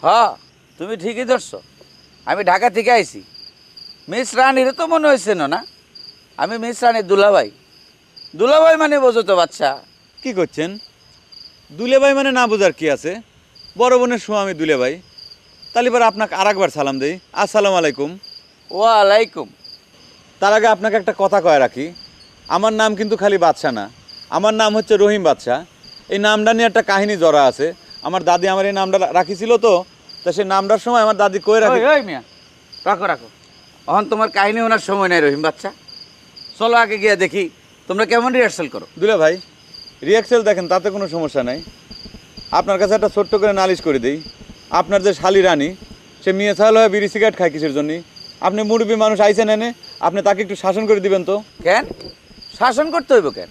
হ্যাঁ, তুমি ঠিকই ধরছো। আমি ঢাকা থেকে আইছি। মিস রানীর তো মনে হয়েছে না? আমি মিস রানীর দুলাভাই। দুলাভাই মানে বোঝো তো বাচ্চা। কি করছেন? দুলে ভাই মানে না বোঝার কি আছে? বড় বোনের আমি দুলে ভাই। তাহলে এবার আপনাকে আর একবার সালাম দেই। আসসালামু আলাইকুম। ওয়ালাইকুম। তার আগে আপনাকে একটা কথা কয়ে রাখি, আমার নাম কিন্তু খালি বাদশা না, আমার নাম হচ্ছে রহিম বাদশা। এই নামটা নিয়ে একটা কাহিনী জড়া আছে। আমার দাদি আমার এই নামটা রাখিছিল, তো সেই নামটার সময় আমার দাদি কয়ে রাখি। ওই মিয়া, রাখো রাখো। এখন তোমার কাহিনী ওনার সময় নাই রহিম বাচ্চা। চলো আগে গিয়ে দেখি তোমরা কেমন রিহার্সাল করো। দুলে ভাই, রিয়াক্সেল দেখেন, তাতে কোনো সমস্যা নাই। আপনার কাছে একটা ছোট্ট করে নালিশ করে দিই। আপনার যে শালি রানী, সে মেয়ে ছাল হয়ে বিড়ি সিগারেট খায় কিসের জন্য? আপনি মুরব্বী মানুষ আইসেন এনে, আপনি তাকে একটু শাসন করে দিবেন তো। কেন শাসন করতে হইব কেন?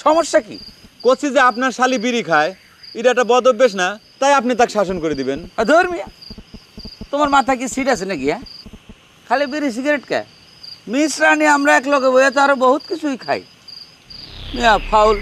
সমস্যা কি? করছি যে আপনার শালি বিড়ি খায়, এটা একটা বদ অভ্যেস না, তাই আপনি তাকে শাসন করে দিবেন। ধর মিয়া, তোমার মাথা কি সিট আছে নাকি? হ্যাঁ, খালি বিড়ি সিগারেট খায়? মিস রানী আমরা এক লগে বইয়ে তো আরো বহুত কিছুই খাই। মিয়া ফাউল।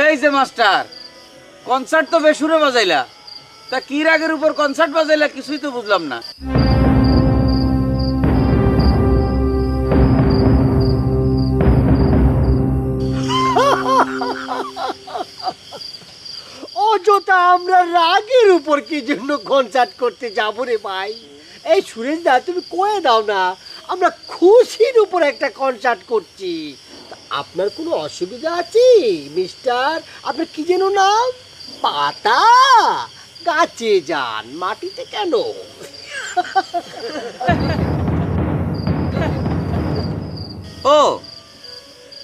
এই যে মাস্টার, কনসার্ট তো বেসুরে বাজাইলা, তা কি রাগের উপর কনসার্ট বাজাইলা কিছুই তো বুঝলাম না। অযথা আমরা রাগের উপর কি জন্য কনসার্ট করতে যাব রে ভাই? এই সুরেশ দা, তুমি কয়ে দাও না, আমরা খুশির উপর একটা কনসার্ট করছি। তা আপনার কোনো অসুবিধা আছে মিস্টার? আপনার কি যেন নাম? পাতা? গাছে যান, মাটিতে কেন? ও,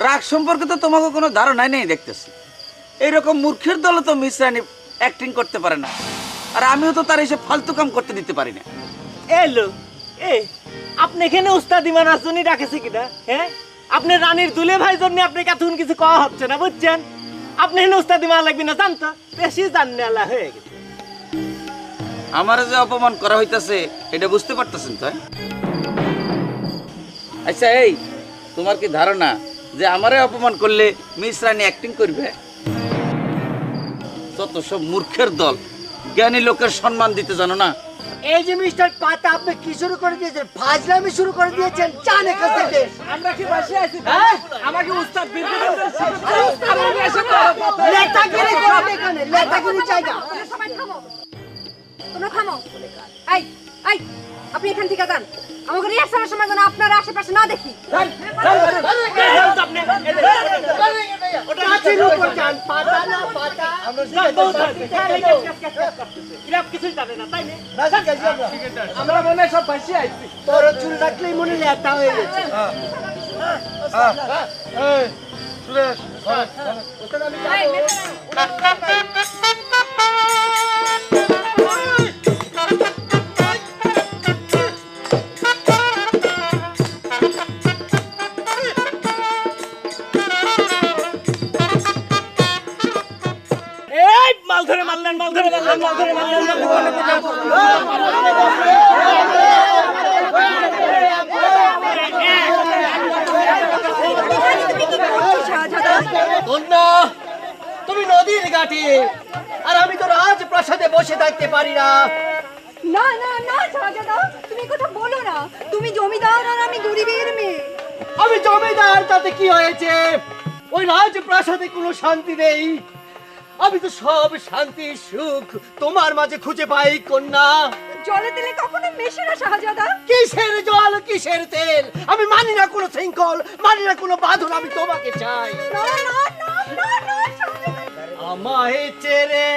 রাগ সম্পর্কে তো তোমাকে কোনো ধারণাই নেই দেখতেছি। এইরকম মূর্খের দলে তো মিস রানী অ্যাক্টিং করতে পারে না, আর আমিও তো তার এসে ফালতু কাম করতে দিতে পারি না। এলো এ, আপনি এখানে উস্তাদি মানার জন্য ডাকেছে কিনা? হ্যাঁ, আপনি রানীর দুলে ভাই জন্য আপনাকে এতক্ষণ কিছু কওয়া হচ্ছে না, বুঝছেন? আপনি এখানে উস্তাদি মানা লাগবে না, জানতো বেশি জাননেলা হয়ে গেছে। আমার যে অপমান করা হইতাছে এটা বুঝতে পারতেছেন তো? আচ্ছা, এই তোমার কি ধারণা যে আমারে অপমান করলে মিস রানী অ্যাক্টিং করবে? যত সব মূর্খের দল, জ্ঞানী লোকের সম্মান দিতে জানো না। এই যে মিস্টার পাতা, আপনি কি শুরু করে দিয়েছেন? ফাজলামি শুরু করে দিয়েছেন। চান এখান থেকে। আমরা কি বসে আছি? আমাকে উস্তাদ নেতাগিরি করবে এখানে, নেতাগিরি জায়গা। তোমরা থামো। এই এই, আপনি এখান থেকে যান। আমাকে রিহার্সালের সময় যেন আপনারা আশেপাশে না দেখি। গাছের উপর যান, পাতা না পাতা। কিছুই জানে না, তাই না? আমরা মনে হয় সব বসে আছি। তোর চুল রাখলেই মনে লেতা হয়ে গেছে। মাল ধরে মারলেন, মাল ধরে মারলেন, মাল ধরে মারলেন। কন্যা, তুমি নদীর ঘাটে, আর আমি তো রাজপ্রাসাদে বসে থাকতে পারি না। না না না শাহজাদা, তুমি কথা বলো না। তুমি জমিদার আর আমি গরিবের মেয়ে। আমি জমিদার, তাতে কি হয়েছে? ওই রাজপ্রাসাদে কোনো শান্তি নেই। আমি তো সব শান্তি সুখ তোমার মাঝে খুঁজে পাই কন্যা। জলে তেলে কখনো মেশে না শাহজাদা। কিসের জল, কিসের তেল? আমি মানি না কোনো শৃঙ্খল, মানি না কোনো বাঁধন। আমি তোমাকে চাই। না না না না না শাহজাদা। আমায় চেরে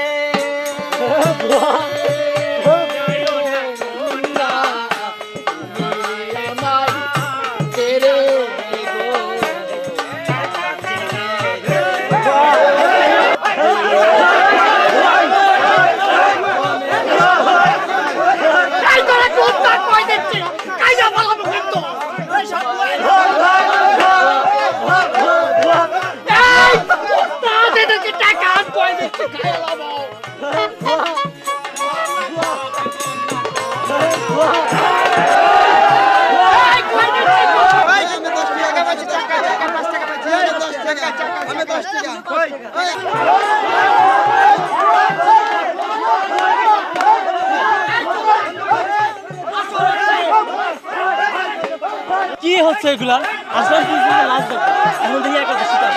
হচ্ছে এগুলা? আসলাম কি লাজ দেখো, এখন দেখি এক কথা শিকার।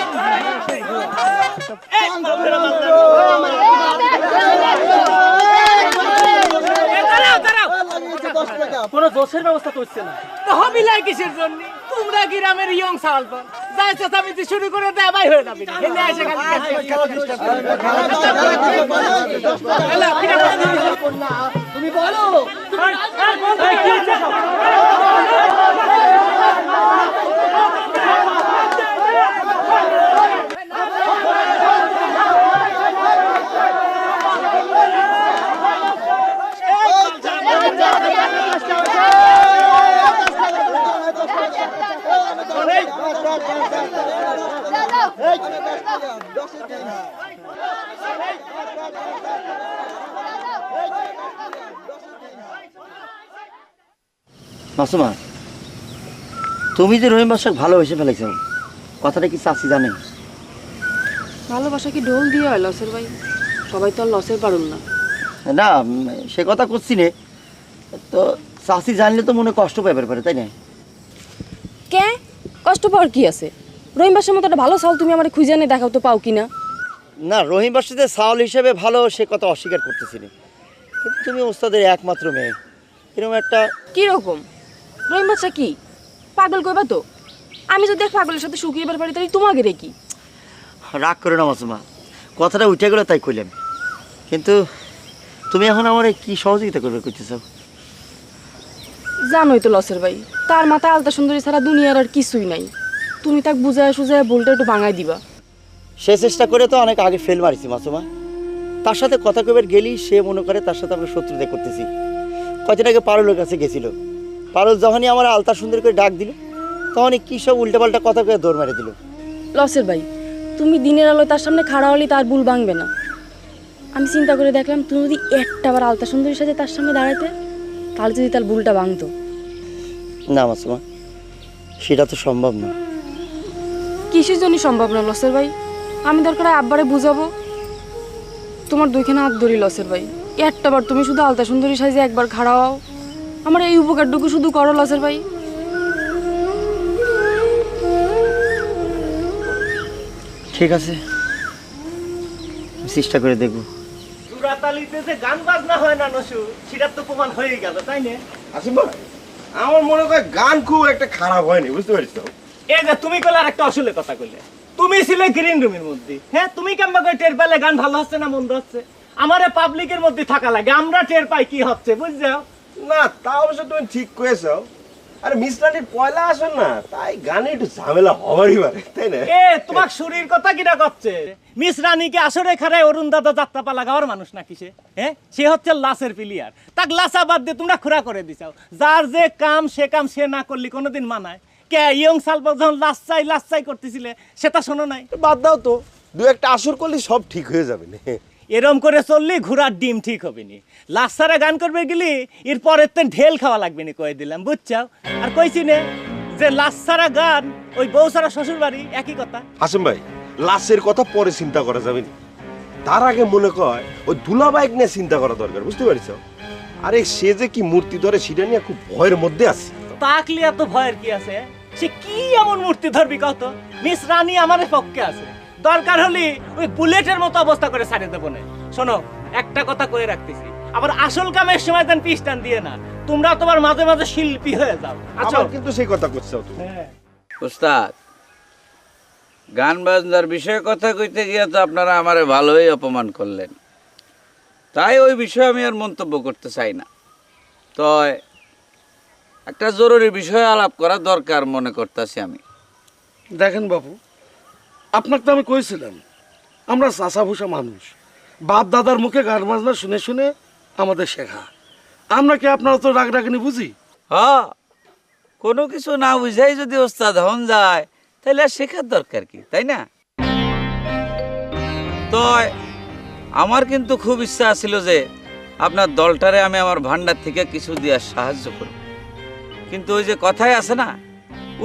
এই মালধরে মালধরে। দাঁড়াও দাঁড়াও, কোনো দোষের ব্যবস্থা করছে না তো হবিলাই কিসের জন্য? তোমরা গ্রামের ইয়ং সালপন যাই চেঁচামেচি শুরু করে দেবাই হয়ে যাবে। হেলে এসে তুমি বলো মাসুমা, তুমি যে রহিম বাসাক ভালোবেসে ফেলেছ, কথাটা কি চাচি জানে? ভালোবাসা কি ঢোল দিয়ে হয় লসের ভাই? সবাই তো আর লসের পারুন না। না, সে কথা করছি নে, তো চাচি জানলে তো মনে কষ্ট পাইবার পারে, তাই না? কে কষ্ট পাওয়ার কি আছে? রহিম বাসার মতো একটা ভালো চাল তুমি আমার খুঁজে এনে দেখাও তো, পাও কিনা? না, রহিম বাসাতে চাউল হিসেবে ভালো সে কথা অস্বীকার করতেছি না, কিন্তু তুমি ওস্তাদের একমাত্র মেয়ে, এরকম একটা কিরকম রহিম বাসা কি পাগল কইবা তো? আমি যদি এক পাগলের সাথে শুকিয়ে পারি তাহলে তোমাকে রে কি? রাগ করে না মাসুমা, কথাটা উঠে গেলো তাই কইলাম, কিন্তু তুমি এখন আমার কি সহযোগিতা করবে করতে চাও? জানোই তো লসের ভাই, তার মাথায় আলতা সুন্দরী ছাড়া দুনিয়ার আর কিছুই নাই। তুমি তাকে বুঝায় সুঝায় ভুলটা একটু ভাঙাই দিবা। সে চেষ্টা করে তো অনেক আগে ফেল মারিছি মাসুমা, তার সাথে কথা কইবার গেলি সে মনে করে তার সাথে আমরা শত্রুতা করতেছি। কয়দিন আগে পারুলের কাছে গেছিল, পারুল যখনই আমার আলতা সুন্দর করে ডাক দিল তখনই কী সব উল্টাপাল্টা কথা কয়ে দৌড় মেরে দিল। লসের ভাই, তুমি দিনের আলোয় তার সামনে খাড়া হলে তার ভুল ভাঙবে না। আমি চিন্তা করে দেখলাম তুমি যদি একটাবার আলতা সুন্দরীর সাথে তার সামনে দাঁড়াতে, তাহলে যদি তার ভুলটা ভাঙতো। না মাসুমা, সেটা তো সম্ভব না। কিসের জন্য সম্ভব না লসের ভাই? আমি দরকার হয় আব্বারে বুঝাবো। তোমার দুইখানে হাত ধরি লসের ভাই, একটাবার তুমি শুধু আলতা সুন্দরী সাইজে একবার খাড়া হও, আমার এই উপকারটুকু শুধু করো লসের ভাই। ঠিক আছে, চেষ্টা করে দেখবো। চূড়াতালিতে যে গান বাজনা হয় না নসু, সেটার তো প্রমাণ হয়ে গেল, তাই না? আসিম ভাই, আমার মনে হয় গান খুব একটা খারাপ হয়নি, বুঝতে পারছো? এই যে তুমি কইলে আর একটা অসুলের কথা কইলে, তুমি ছিলে গ্রিন রুমের মধ্যে, হ্যাঁ তুমি কেমন করে টের পেলে গান ভালো হচ্ছে না মন্দ হচ্ছে? আমারে পাবলিকের মধ্যে থাকা লাগে, আমরা টের পাই কি হচ্ছে, বুঝছো? না, তা অবশ্য তুমি ঠিক কয়েছো। আরে মিসলানির পয়লা আসেন না, তাই গানে একটু ঝামেলা হবারই পারে, তাই না? এ তোমার শরীর কথা কিনা করছে? মিস রানীকে আসরে খারায় অরুণ দাদা যাত্রাপালা গাওয়ার মানুষ নাকি সে? হ্যাঁ, সে হচ্ছে লাসের প্লেয়ার। তাক লাসা বাদ দিয়ে তোমরা খুরা করে দিছাও। যার যে কাম সে না করলি কোনোদিন মানায় কে? ইয়ং সালপা যখন লাস চাই করতেছিলে সেটা শোনো নাই? বাদ দাও তো, দু একটা আসর করলে সব ঠিক হয়ে যাবে না। এরম করে চললি ঘোড়ার ডিম ঠিক হবে নি। লাসারা গান করবে গেলি এর পরের তো ঢেল খাওয়া লাগবে না, কয়ে দিলাম, বুঝছাও? আর কইছি নে যে লাসারা গান ওই বউ সারা শ্বশুর বাড়ি একই কথা। হাসিম ভাই, লাশের কথা পরে চিন্তা করা যাবে না, তার আগে মনে কয় ওই দুলাবাইক নিয়ে চিন্তা করা দরকার, বুঝতে পারছো? আরে সে যে কি মূর্তি ধরে সেটা নিয়ে খুব ভয়ের মধ্যে আছে। তাকলি এত ভয়ের কি আছে? সে কি এমন মূর্তি ধরবি কত? মিস রানী আমার পক্ষে আছে, দরকার হলে ওই বুলেটের মতো অবস্থা করে ছাড়িয়ে দেবো না। শোনো, একটা কথা কয়ে রাখতেছি, আবার আসল কামের সময় দেন পিস্টান দিয়ে না, তোমরা তোমার মাঝে মাঝে শিল্পী হয়ে যাও। আচ্ছা, আবার কিন্তু সেই কথা করছো তুমি। ওস্তাদ, গান বাজনার বিষয়ে কথা কইতে গিয়ে তো আপনারা আমারে ভালোই অপমান করলেন, তাই ওই বিষয়ে আমি আর মন্তব্য করতে চাই না। তো একটা জরুরি বিষয়ে আলাপ করা দরকার মনে করতেছি আমি। দেখেন বাবু, আপনাকে তো আমি কইছিলাম আমরা চাষাভূষা মানুষ, বাপ দাদার মুখে গান বাজনা শুনে শুনে আমাদের শেখা। আমরা কি আপনারা তো রাগ রাগিনী বুঝি? হ্যাঁ, কোনো কিছু না বুঝাই যদি ওস্তাদ হন যায় তাহলে আর শেখার দরকার কি, তাই না? তো আমার কিন্তু খুব ইচ্ছা ছিল যে আপনার দলটারে আমি আমার ভান্ডার থেকে কিছু দিয়ে সাহায্য করব, কিন্তু ওই যে কথাই আছে না,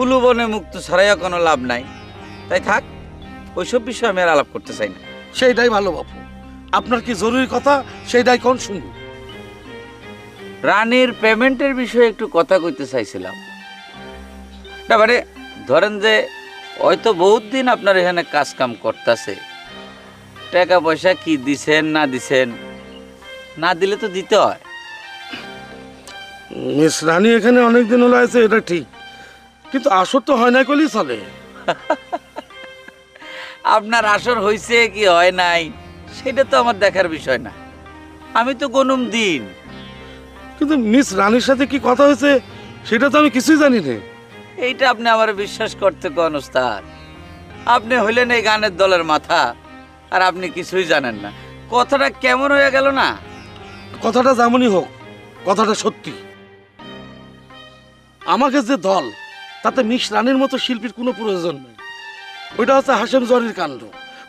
উলু বনে মুক্ত ছাড়াইও কোনো লাভ নাই, তাই থাক, ওইসব বিষয়ে আমি আর আলাপ করতে চাই না। সেইটাই ভালো বাপু, আপনার কি জরুরি কথা সেইটাই কোন শুনবো। রানীর পেমেন্টের বিষয়ে একটু কথা কইতে চাইছিলাম। না মানে ধরেন যে হয়তো বহুত দিন আপনার এখানে কাজ কাম করতেছে, টাকা পয়সা কি দিছেন না দিছেন, না দিলে তো দিতে হয়। মিস রানী এখানে অনেকদিন হলো আছে, এটা ঠিক, কিন্তু আসর তো হয় না কলেই চলে। আপনার আসর হয়েছে কি হয় নাই সেটা তো আমার দেখার বিষয় না, আমি তো গনুম দিন। কিন্তু মিস রানীর সাথে কি কথা হয়েছে সেটা তো আমি কিছুই জানি না। এইটা আপনি আমার বিশ্বাস করতে কোন ওস্তাদ? আপনি হইলেন এই গানের দলের মাথা, আর আপনি কিছুই জানেন না। কথাটা কেমন হয়ে গেল না? কথাটা যেমনই হোক, কথাটা সত্যি। আমাকে যে দল, তাতে মিস রানীর মতো শিল্পীর কোনো প্রয়োজন নেই। ওইটা হচ্ছে হাশেম জরির কাণ্ড।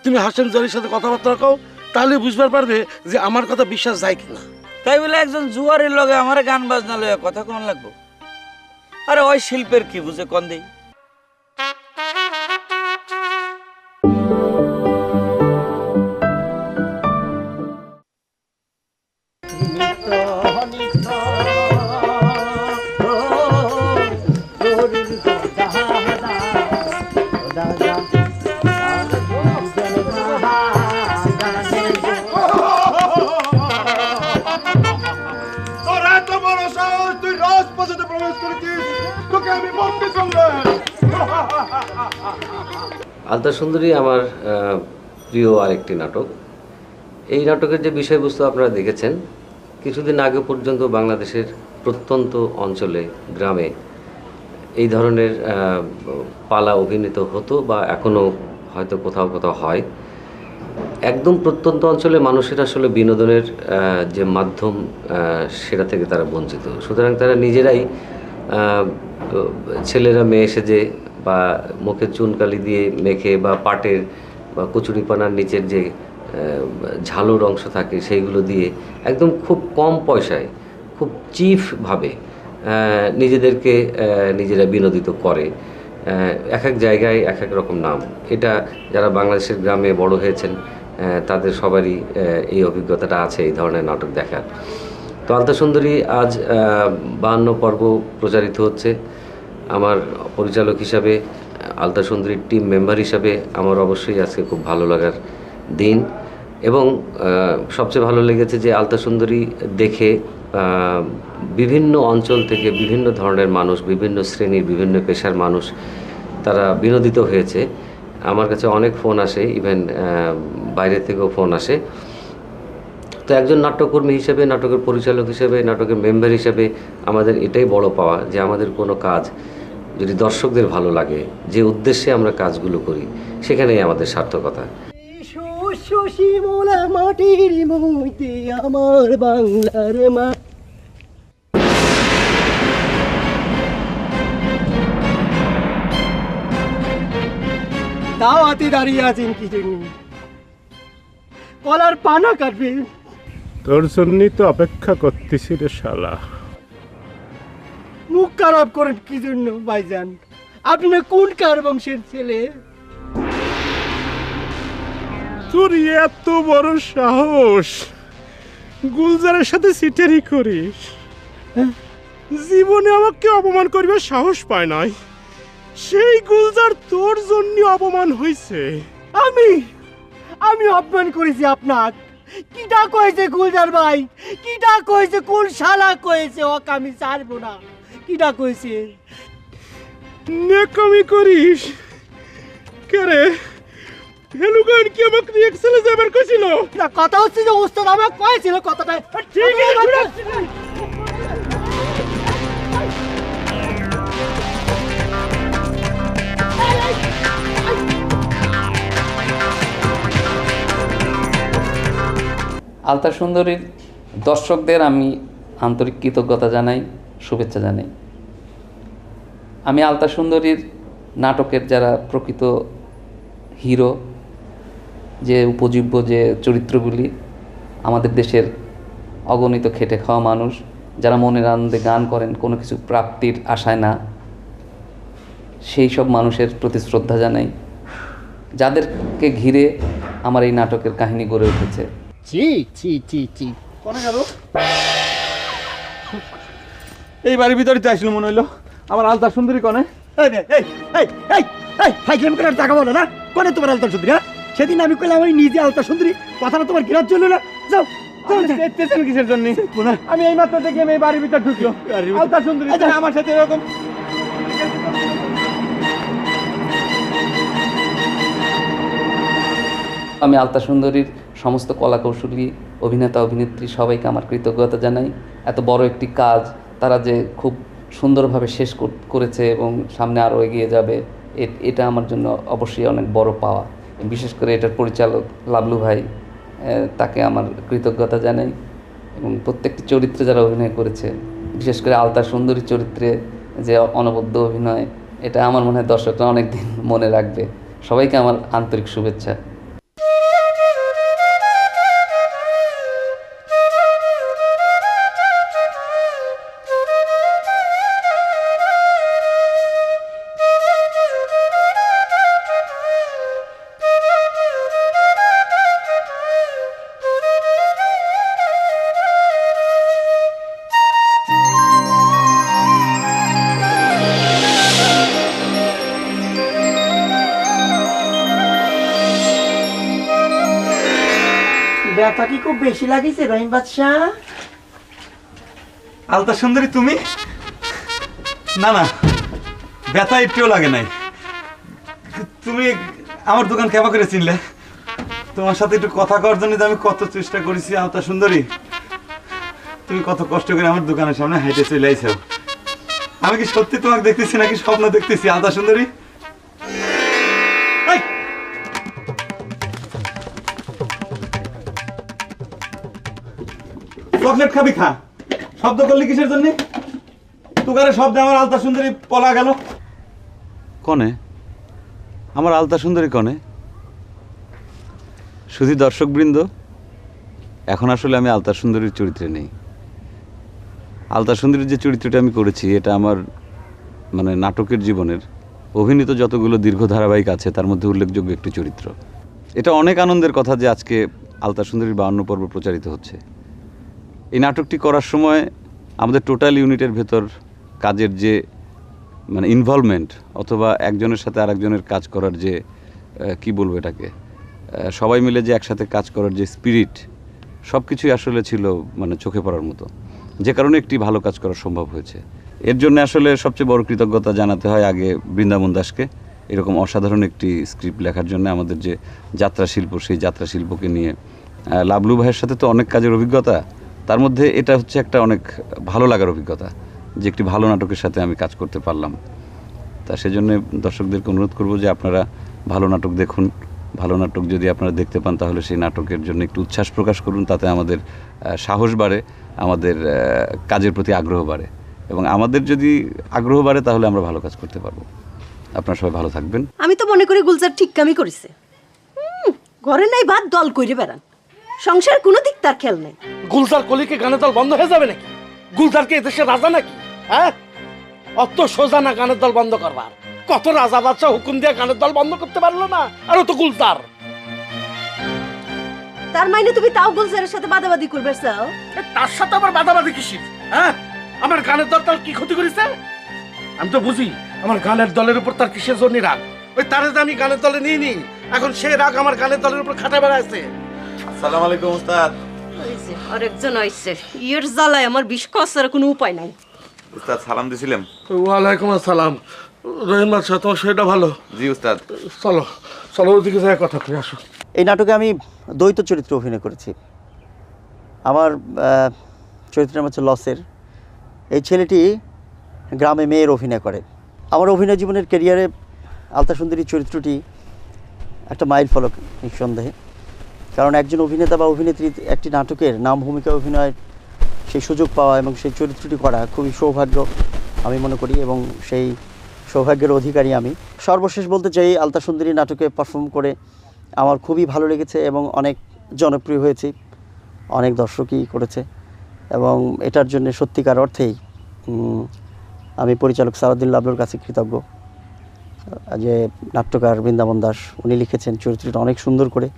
তুমি হাশেম জরির সাথে কথাবার্তা কও, তাহলে বুঝবার পারবে যে আমার কথা বিশ্বাস যায় কিনা। তাই বলে একজন জুয়ারের লগে আমার গান বাজনা লইয়া কথা কোন লাগবো? আরে ওই শিল্পের কি বুঝে কোন দেই? আলতা সুন্দরী আমার প্রিয় আরেকটি নাটক। এই নাটকের যে বিষয়বস্তু আপনারা দেখেছেন, কিছুদিন আগে পর্যন্ত বাংলাদেশের প্রত্যন্ত অঞ্চলে, গ্রামে এই ধরনের পালা অভিনীত হতো বা এখনও হয়তো কোথাও কোথাও হয়। একদম প্রত্যন্ত অঞ্চলে মানুষের আসলে বিনোদনের যে মাধ্যম, সেটা থেকে তারা বঞ্চিত। সুতরাং তারা নিজেরাই ছেলেরা মেয়ে সেজে বা মুখে চুনকালি দিয়ে মেখে বা পাটের বা কচুরিপানার নিচের যে ঝালুর অংশ থাকে সেইগুলো দিয়ে একদম খুব কম পয়সায়, খুব চিপভাবে নিজেদেরকে নিজেরা বিনোদিত করে। এক এক জায়গায় এক এক রকম নাম। এটা যারা বাংলাদেশের গ্রামে বড় হয়েছেন তাদের সবারই এই অভিজ্ঞতাটা আছে এই ধরনের নাটক দেখার। তো আলতা সুন্দরী আজ 52 পর্ব প্রচারিত হচ্ছে। আমার পরিচালক হিসাবে, আলতা সুন্দরীর টিম মেম্বার হিসাবে আমার অবশ্যই আজকে খুব ভালো লাগার দিন। এবং সবচেয়ে ভালো লেগেছে যে আলতা সুন্দরী দেখে বিভিন্ন অঞ্চল থেকে বিভিন্ন ধরনের মানুষ, বিভিন্ন শ্রেণীর, বিভিন্ন পেশার মানুষ তারা বিনোদিত হয়েছে। আমার কাছে অনেক ফোন আসে, ইভেন বাইরে থেকেও ফোন আসে। তো একজন নাট্যকর্মী হিসেবে, নাটকের পরিচালক হিসেবে, নাটকের মেম্বার হিসেবে আমাদের এটাই বড় পাওয়া যে আমাদের কোনো কাজ যদি দর্শকদের ভালো লাগে, যে উদ্দেশ্যে আমরা কাজগুলো করি, সেখানেই আমাদের সার্থকতা। মাটির মধ্যে আমার বাংলার মা। তাও হাতে দাঁড়িয়ে আছেন কি জন্য? কলার পানা কাটবে। তোর জন্যই তো অপেক্ষা করতেছি রে শালা। মুখ খারাপ করেন কি জন্য ভাইজান? আপনি না কোন কার বংশের ছেলে? তোর এত বড় সাহস, গুলজারের সাথে সিটারি করিস? জীবনে আমাকে অপমান করিবার সাহস পায় নাই, সেই গুলজার তোর জন্য অপমান হইছে। আমি অপমান করেছি আপনার? কিটা কয়েছে গুলজার ভাই? কিটা কয়েছে? কোন শালা কয়েছে? ওক আমি ছাড়বো না। কিটা কয়েছে? নেকামি করিস কেরে? ফেলুগান কি আমাকে রিয়েকশনে যাবার কইছিল? না, কথা হচ্ছে যে ওস্তাদ আমাকে কয়েছিল কথাটা। ঠিক আছে। আলতা সুন্দরীর দর্শকদের আমি আন্তরিক কৃতজ্ঞতা জানাই, শুভেচ্ছা জানাই। আমি আলতা সুন্দরীর নাটকের যারা প্রকৃত হিরো, যে উপজীব্য যে চরিত্রগুলি, আমাদের দেশের অগণিত খেটে খাওয়া মানুষ যারা মনের আনন্দে গান করেন, কোনো কিছু প্রাপ্তির আশায় না, সেই সব মানুষের প্রতি শ্রদ্ধা জানাই, যাদেরকে ঘিরে আমার এই নাটকের কাহিনী গড়ে উঠেছে। জি জি জি জি। কোনে গেল? এই বাড়ির ভিতরে আসলো মনে হইলো। আমার আলতা সুন্দরী কোনে? ফাইজলামি করে আর টাকা বলো না, কোনে তোমার আলতা সুন্দরী? হ্যাঁ, সেদিন আমি কইলাম আমি নিজে আলতা সুন্দরী, কথাটা তোমার ঘিরাত চললো না। যাও কিসের জন্য? আমি এই মাত্র দেখি আমি এই বাড়ির ভিতর ঢুকলো, আলতা সুন্দরী আমার সাথে এরকম। আমি আলতা সুন্দরীর সমস্ত কলাকৌশলী, অভিনেতা অভিনেত্রী সবাইকে আমার কৃতজ্ঞতা জানাই। এত বড় একটি কাজ তারা যে খুব সুন্দরভাবে শেষ করেছে এবং সামনে আরও এগিয়ে যাবে, এটা আমার জন্য অবশ্যই অনেক বড় পাওয়া। বিশেষ করে এটার পরিচালক লাবলু ভাই, তাকে আমার কৃতজ্ঞতা জানাই। এবং প্রত্যেকটি চরিত্রে যারা অভিনয় করেছে, বিশেষ করে আলতা সুন্দরী চরিত্রে যে অনবদ্য অভিনয়, এটা আমার মনে হয় দর্শকরা অনেক দিন মনে রাখবে। সবাইকে আমার আন্তরিক শুভেচ্ছা। ব্যথা কি খুব বেশি লাগিছে রহিম বাদশাহ? আলতা সুন্দরী তুমি? না না, ব্যথা একটুও লাগে নাই। তুমি আমার দোকান কেবা করে চিনলে? তোমার সাথে একটু কথা করার জন্য আমি কত চেষ্টা করেছি আলতা সুন্দরী। তুমি কত কষ্ট করে আমার দোকানের সামনে হাইটে চলে আইছো। আমি কি সত্যি তোমাকে দেখতেছি নাকি স্বপ্ন দেখতেছি আলতা সুন্দরী? চকলেট খাবি খা, শব্দ করলি কিসের জন্য? তুকারে শব্দে আমার আলতা সুন্দরী পলা গেল। কনে আমার আলতা সুন্দরী কনে? শুধু দর্শকবৃন্দ, এখন আসলে আমি আলতা সুন্দরীর চরিত্রে নেই। আলতা সুন্দরীর যে চরিত্রটা আমি করেছি, এটা আমার মানে নাটকের জীবনের অভিনীত যতগুলো দীর্ঘ ধারাবাহিক আছে তার মধ্যে উল্লেখযোগ্য একটি চরিত্র। এটা অনেক আনন্দের কথা যে আজকে আলতা সুন্দরীর 52 পর্ব প্রচারিত হচ্ছে। এই নাটকটি করার সময় আমাদের টোটাল ইউনিটের ভেতর কাজের যে মানে ইনভলভমেন্ট, অথবা একজনের সাথে আরেকজনের কাজ করার যে কি বলবো এটাকে, সবাই মিলে যে একসাথে কাজ করার যে স্পিরিট, সব কিছুই আসলে ছিল মানে চোখে পড়ার মতো, যে কারণে একটি ভালো কাজ করা সম্ভব হয়েছে। এর জন্য আসলে সবচেয়ে বড় কৃতজ্ঞতা জানাতে হয় আগে বৃন্দাবন দাসকে, এরকম অসাধারণ একটি স্ক্রিপ্ট লেখার জন্য। আমাদের যে যাত্রা শিল্প, সেই যাত্রা শিল্পকে নিয়ে লাবলু ভাইয়ের সাথে তো অনেক কাজের অভিজ্ঞতা, তার মধ্যে এটা হচ্ছে একটা অনেক ভালো লাগার অভিজ্ঞতা যে একটি ভালো নাটকের সাথে আমি কাজ করতে পারলাম। তা সেজন্য দর্শকদেরকে অনুরোধ করব যে আপনারা ভালো নাটক দেখুন। ভালো নাটক যদি আপনারা দেখতে পান তাহলে সেই নাটকের জন্য একটু উচ্ছ্বাস প্রকাশ করুন, তাতে আমাদের সাহস বাড়ে, আমাদের কাজের প্রতি আগ্রহ বাড়ে, এবং আমাদের যদি আগ্রহ বাড়ে তাহলে আমরা ভালো কাজ করতে পারবো। আপনারা সবাই ভালো থাকবেন। আমি তো মনে করি গুলজার ঠিক কামই করেছে। ঘরে নাই ভাত দল কইরে বেড়ান, সংসার কোনো দিক তার খেয়াল নাই। গুলজার কলিকে গানের দল বন্ধ হয়ে যাবে নাকি? গুলজার কি এদেশের রাজা নাকি? হ্যাঁ, অত সোজা না গানের দল বন্ধ করবার। কত রাজা বাদশা হুকুম দিয়ে গানের দল বন্ধ করতে পারলো না, আর ও তো গুলজার। তার মানে তুমি তাও গুলজারের সাথে বাদাবাদি করবে চাও? তার সাথে আবার বাদাবাদি কিসির? হ্যাঁ, আমার গানের দল তার কি ক্ষতি করেছে? আমি তো বুঝি আমার গানের দলের উপর তার কিসের জন্য রাগ। ওই তারে যে আমি গানের দলে নিয়ে নি, এখন সে রাগ আমার গানের দলের উপর খাটা বেড়াচ্ছে। আসসালামু আলাইকুম উস্তাদ। হইছে, আরেকজন আইছে। ইয়ের জ্বালায় আমার বিষ খাওয়ার কোনো উপায় নাই। উস্তাদ সালাম দিছিলাম। ওয়ালাইকুম আসসালাম। রহিম বাদশা, তোমার সেটা ভালো? জি উস্তাদ। চলো চলো, ওদিকে যাই কথা কই আসো। এই নাটকে আমি দ্বৈত চরিত্রে অভিনয় করেছি। আমার চরিত্রের নাম হচ্ছে লসের। এই ছেলেটি গ্রামে মেয়ের অভিনয় করে। আমার অভিনয় জীবনের ক্যারিয়ারে আলতা সুন্দরী চরিত্রটি একটা মাইল ফলক নিঃসন্দেহে, কারণ একজন অভিনেতা বা অভিনেত্রী একটি নাটকের নাম ভূমিকা অভিনয়ের সেই সুযোগ পাওয়া এবং সেই চরিত্রটি করা খুবই সৌভাগ্য আমি মনে করি, এবং সেই সৌভাগ্যের অধিকারী আমি। সর্বশেষ বলতে চাই, আলতা সুন্দরী নাটকে পারফর্ম করে আমার খুবই ভালো লেগেছে এবং অনেক জনপ্রিয় হয়েছে, অনেক দর্শকই করেছে, এবং এটার জন্য সত্যিকার অর্থেই আমি পরিচালক সারাউদ্দিন লাবলুর কাছে কৃতজ্ঞ যে নাট্যকার বৃন্দাবন দাস উনি লিখেছেন চরিত্রটা অনেক সুন্দর করে।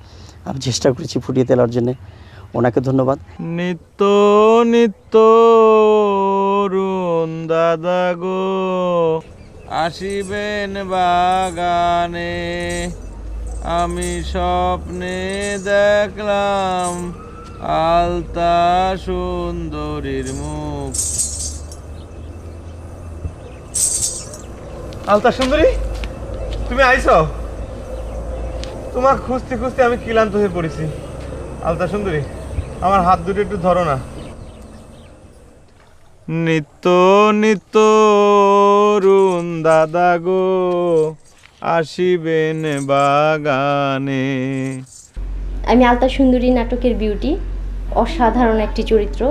আমি চেষ্টা করেছি ফুটিয়ে তোলার জন্যে, ওনাকে ধন্যবাদ। নিত্য নিত্য দাদা গো। আসিবেন বাগানে, আমি স্বপ্নে দেখলাম আলতা সুন্দরীর মুখ। আলতা সুন্দরী, তুমি আইছো? তোমাকে খুঁজতে খুঁজতে আমি ক্লান্ত হয়ে পড়েছি। আলতা সুন্দরী, আমার হাত দুটো একটু ধরো না। নিত্য নিত্য অরুণ দাদা গো, আসিবেন বাগানে। আমি আলতা সুন্দরী নাটকের বিউটি, অসাধারণ একটি চরিত্র।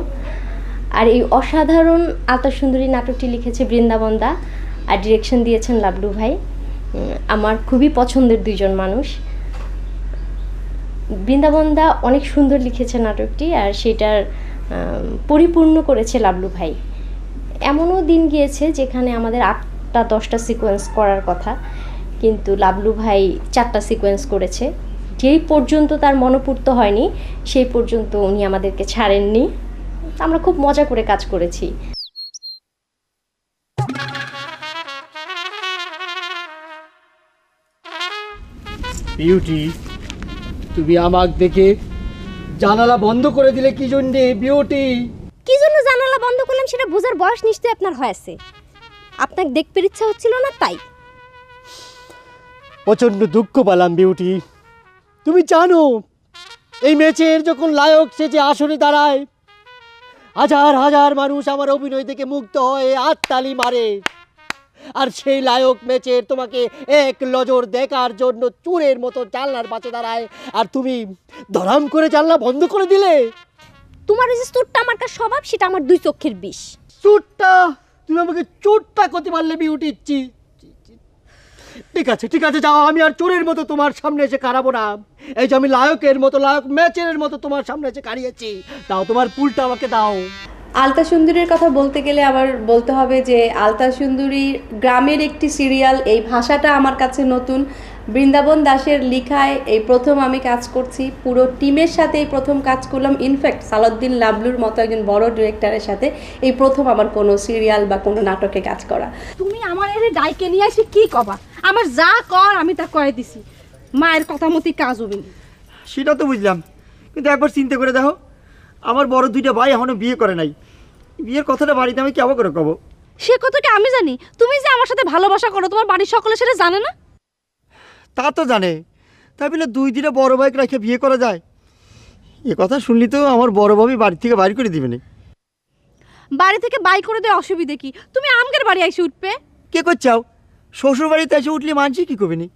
আর এই অসাধারণ আলতা সুন্দরী নাটকটি লিখেছে বৃন্দাবন দা, আর ডিরেকশন দিয়েছেন লাবলু ভাই। আমার খুবই পছন্দের দুইজন মানুষ। বৃন্দাবন দা অনেক সুন্দর লিখেছে নাটকটি, আর সেটার পরিপূর্ণ করেছে লাবলু ভাই। এমনও দিন গিয়েছে যেখানে আমাদের 8টা 10টা সিকোয়েন্স করার কথা, কিন্তু লাবলু ভাই 4টা সিকোয়েন্স করেছে। যেই পর্যন্ত তার মনোপূর্ত হয়নি সেই পর্যন্ত উনি আমাদেরকে ছাড়েননি। আমরা খুব মজা করে কাজ করেছি। বিউটি, তুমি আমাকে দেখে জানালা বন্ধ করে দিলে কি জন্যে? বিউটি, কি জন্য জানালা বন্ধ করলাম সেটা বোঝার বয়স নিশ্চয়ই আপনার হয়েছে। আপনাকে দেখতে ইচ্ছা হচ্ছিল না তাই। প্রচণ্ড দুঃখ পেলাম বিউটি। তুমি জানো এই ম্যাচের যখন লায়ক সেজে আসরে দাঁড়ায়, হাজার হাজার মানুষ আমার অভিনয় দেখে মুগ্ধ হয়ে হাততালি মারে, আর সেই লায়ক ম্যাচের তোমাকে এক নজর দেখার জন্য চোরের মতো জানলার পাশে দাঁড়ায়, আর তুমি ধরাম করে জানলা বন্ধ করে দিলে। তোমার এই যে চোটটা আমার কাছে স্বভাব, সেটা আমার 2 চোখের বিষ। চোটটা? তুমি আমাকে চোটটা করতে পারলে বিউটি? ঠিক আছে ঠিক আছে, যাও, আমি আর চোরের মতো তোমার সামনে এসে কারাবো না। এই যে আমি লায়কের মতো, লায়ক ম্যাচের মতো তোমার সামনে এসে কারিয়েছি, দাও তোমার পুলটা আমাকে দাও। আলতা সুন্দরীর কথা বলতে গেলে আবার বলতে হবে যে আলতা সুন্দরী গ্রামের একটি সিরিয়াল, এই ভাষাটা আমার কাছে নতুন। বৃন্দাবন দাসের লেখায় এই প্রথম আমি কাজ করছি, পুরো টিমের সাথে এই প্রথম কাজ করলাম। ইনফ্যাক্ট সালাউদ্দিন লাবলুর মতো একজন বড় ডিরেক্টরের সাথে এই প্রথম আমার কোনো সিরিয়াল বা কোনো নাটকে কাজ করা। তুমি আমার এর ডাইকে নিয়ে আসি কি কবা? আমার যা কর আমি তা করে দিছি, মায়ের কথা মতোই কাজ হবে। সেটা তো বুঝলাম, কিন্তু একবার চিন্তা করে দেখো, আমার বড় 2টা ভাই এখনো বিয়ে করে নাই। বিয়ের কথাটা বাড়িতে আমি কেমন করে কব? সে কথা কি আমি জানি? তুমি যে আমার সাথে ভালোবাসা করো, তোমার বাড়ির সকলে সেটা জানে না? তা তো জানে, তাই বলে 2 বড় ভাইকে রেখে বিয়ে করা যায়? এ কথা শুনলি তো আমার বড় ভাবি বাড়ি থেকে বাড়ি করে দিবে না। বাড়ি থেকে বাই করে দেয় অসুবিধে কি? তুমি আমগের বাড়ি আইসে উঠবে। কে করছাও? শ্বশুর বাড়িতে এসে উঠলে মানছি কি করবে নি?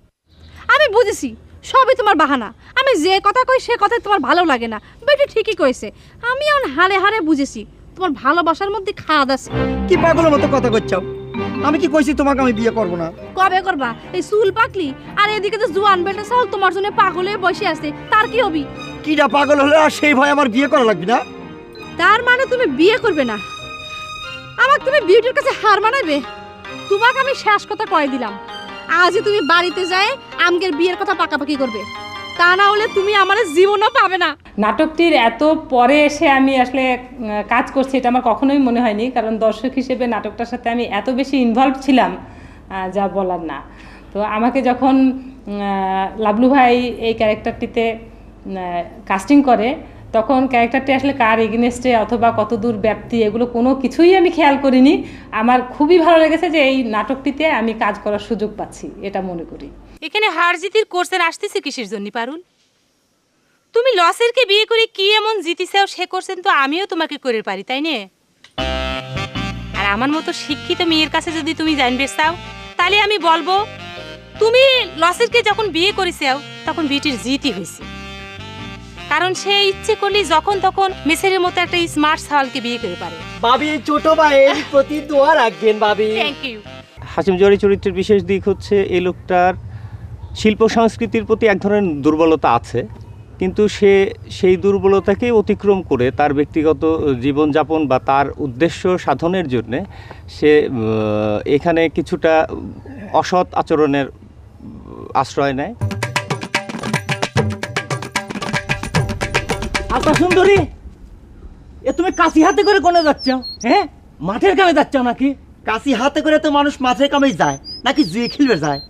আমি বুঝেছি, সবই তোমার বাহানা। আমি যে কথা কই সে কথাই তোমার ভালো লাগে না। বেটি ঠিকই কইছে, আমি এখন হারে হারে বুঝেছি তোমার ভালোবাসার মধ্যে খাদ আছে। কি পাগলের মতো কথা করছাও? আমি কি কইছি তোমাকে আমি বিয়ে করব না? কবে করবা? এই চুল পাকলি আর এদিকে তো জুয়ান বেটা সাল তোমার জন্য পাগলে বসে আছে, তার কি হবি? কিটা পাগল হলে আর সেই ভয় আমার বিয়ে করা লাগবে না? তার মানে তুমি বিয়ে করবে না? আমাকে তুমি বিউটির কাছে হার মানাবে? তোমাকে আমি শেষ কথা কয়ে দিলাম, আজই তুমি বাড়িতে যায় আমগের বিয়ের কথা পাকাপাকি করবে, তা না হলে তুমি আমার জীবনও পাবে না। নাটকটির এত পরে এসে আমি আসলে কাজ করছি এটা আমার কখনোই মনে হয়নি, কারণ দর্শক হিসেবে নাটকটার সাথে আমি এত বেশি ইনভলভ ছিলাম যা বলার না। তো আমাকে যখন লাবলু ভাই এই ক্যারেক্টারটিতে কাস্টিং করে, তখন ক্যারেক্টারটি আসলে কার এগেনস্টে অথবা কত দূর ব্যাপ্তি এগুলো কোনো কিছুই আমি খেয়াল করিনি। আমার খুবই ভালো লেগেছে যে এই নাটকটিতে আমি কাজ করার সুযোগ পাচ্ছি, এটা মনে করি। এখানে হার জিতির কোর্সের আসতেছে কিসের জন্য পারুল? তুমি লসেরকে বিয়ে করে কি এমন জিতিছাও সে কোর্সেন তো আমিও তোমাকে করে পারি, তাই না? আর আমার মতো শিক্ষিত মেয়ের কাছে যদি তুমি জানবে চাও, তাহলে আমি বলবো তুমি লসেরকে যখন বিয়ে করেছাও তখন বিটির জিতই হয়েছে, কারণ সে ইচ্ছে করলে যখন তখন মেসেরের মতো একটা স্মার্ট সাওয়ালকে বিয়ে করে পারে। ভাবি, ছোট ভাইয়ের প্রতি দোয়া রাখবেন ভাবি। Thank you. হাসিম জহুরি চরিত্রের বিশেষ দিক হচ্ছে এই লোকটার শিল্প সংস্কৃতির প্রতি এক ধরনের দুর্বলতা আছে, কিন্তু সে সেই দুর্বলতাকেই অতিক্রম করে তার ব্যক্তিগত জীবনযাপন বা তার উদ্দেশ্য সাধনের জন্যে সে এখানে কিছুটা অসৎ আচরণের আশ্রয় নেয়। আলতা সুন্দরী, এ তুমি কাশি হাতে করে কোনে যাচ্ছ? হ্যাঁ, মাঠের কামে যাচ্ছ নাকি? কাশি হাতে করে তো মানুষ মাঠের কামেই যায়, নাকি জুয়ে খেলবে যায়?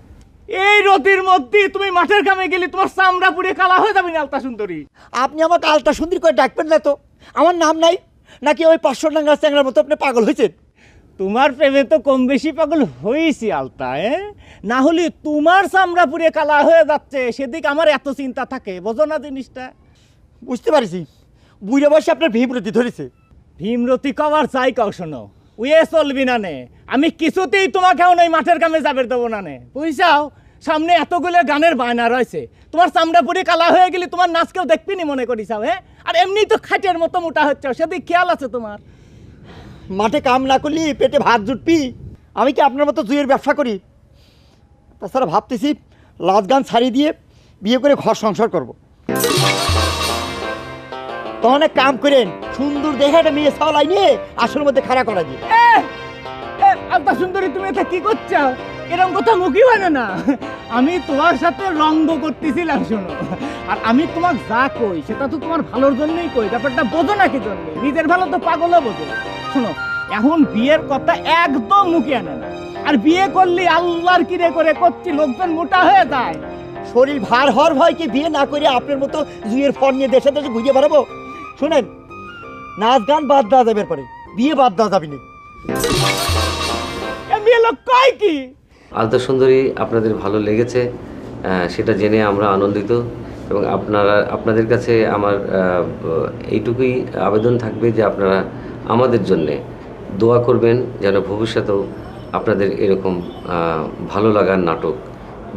এই রোদের মধ্যে তুমি মাঠের কামে গেলে তোমার চামড়া পুড়ে কালা হয়ে যাবে না আলতা সুন্দরী। আপনি আমাকে আলতা সুন্দরী করে ডাকবেন না তো? আমার নাম নাই নাকি ওই 500 টাঙ্গা চ্যাংড়ার মতো আপনি পাগল হয়েছেন? তোমার প্রেমে তো কম বেশি পাগল হয়েছি আলতা, না হলে তোমার চামড়া পুড়ে কালা হয়ে যাচ্ছে সেদিকে আমার এত চিন্তা থাকে, বোঝো না জিনিসটা? বুঝতে পারছি, বুড়ো বয়সে আপনার ভীমরতি ধরেছে। ভীমরতি কবার চাই কাউ শোনো, উয়ে চলবি না নে, আমি কিছুতেই তোমাকেও নই মাঠের কামে যাবে দেবো না নে, বুঝছাও? সামনে এতগুলো গানের বায়না রয়েছে, তোমার চামড়া পুড়ে কালা হয়ে গেলে তোমার নাচ কেউ দেখবি নি মনে করিসাও? আর এমনি তো খাটের মতো মোটা হচ্ছে, সেদিক খেয়াল আছে তোমার? মাঠে কাম না করলি পেটে ভাত জুটবি? আমি কি আপনার মতো জুয়ের ব্যবসা করি? তাছাড়া ভাবতেছি লাজ গান ছাড়িয়ে দিয়ে বিয়ে করে ঘর সংসার করব। তখন এক কাম করেন, সুন্দর দেখে একটা মেয়ে সাওলাই নিয়ে আসল মধ্যে খাড়া করা দিয়ে। আলতা সুন্দরী, তুমি এটা কি করছো? এরকম কথা মুখই হয় না। আমি তোমার সাথে রঙ্গ করতেছিলাম শোনো, আর আমি তোমাকে যা কই সেটা তো তোমার ভালোর জন্যই কই, ব্যাপারটা বোঝো না কি জন্য? নিজের ভালো তো পাগলও বোঝো। শোনো, এখন বিয়ের কথা একদম মুখে আনে না, আর বিয়ে করলে আল্লাহর কিরে করে করছি লোকজন মোটা হয়ে যায়। শরীর ভার হওয়ার ভয় কি বিয়ে না করে আপনার মতো জুয়ের ফোন নিয়ে দেশে দেশে ঘুরিয়ে বেড়াবো? শোনেন, নাচ গান বাদ দেওয়া যাবে, পরে বিয়ে বাদ দেওয়া যাবে না। আলতা সুন্দরী আপনাদের ভালো লেগেছে সেটা জেনে আমরা আনন্দিত, এবং আপনাদের কাছে আমার এইটুকুই আবেদন থাকবে যে আপনারা আমাদের জন্যে দোয়া করবেন, যেন ভবিষ্যতেও আপনাদের এরকম ভালো লাগার নাটক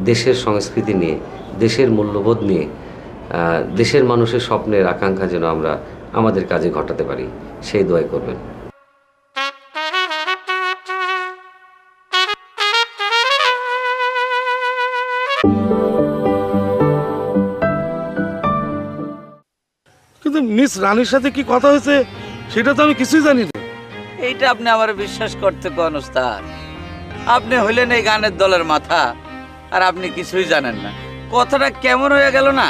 দেশের সংস্কৃতি নিয়ে, দেশের মূল্যবোধ নিয়ে, দেশের মানুষের স্বপ্নের আকাঙ্ক্ষা যেন আমরা আমাদের কাজে ঘটাতে পারি, সেই দোয়াই করবেন। কিন্তু মিস রানীর সাথে কি কথা হয়েছে সেটা তো আমি কিছুই জানি না। এইটা আপনি আমার বিশ্বাস করতে কোন ওস্তাদ? আপনি হইলেন এই গানের দলের মাথা, আর আপনি কিছুই জানেন না। কথাটা কেমন হয়ে গেল না?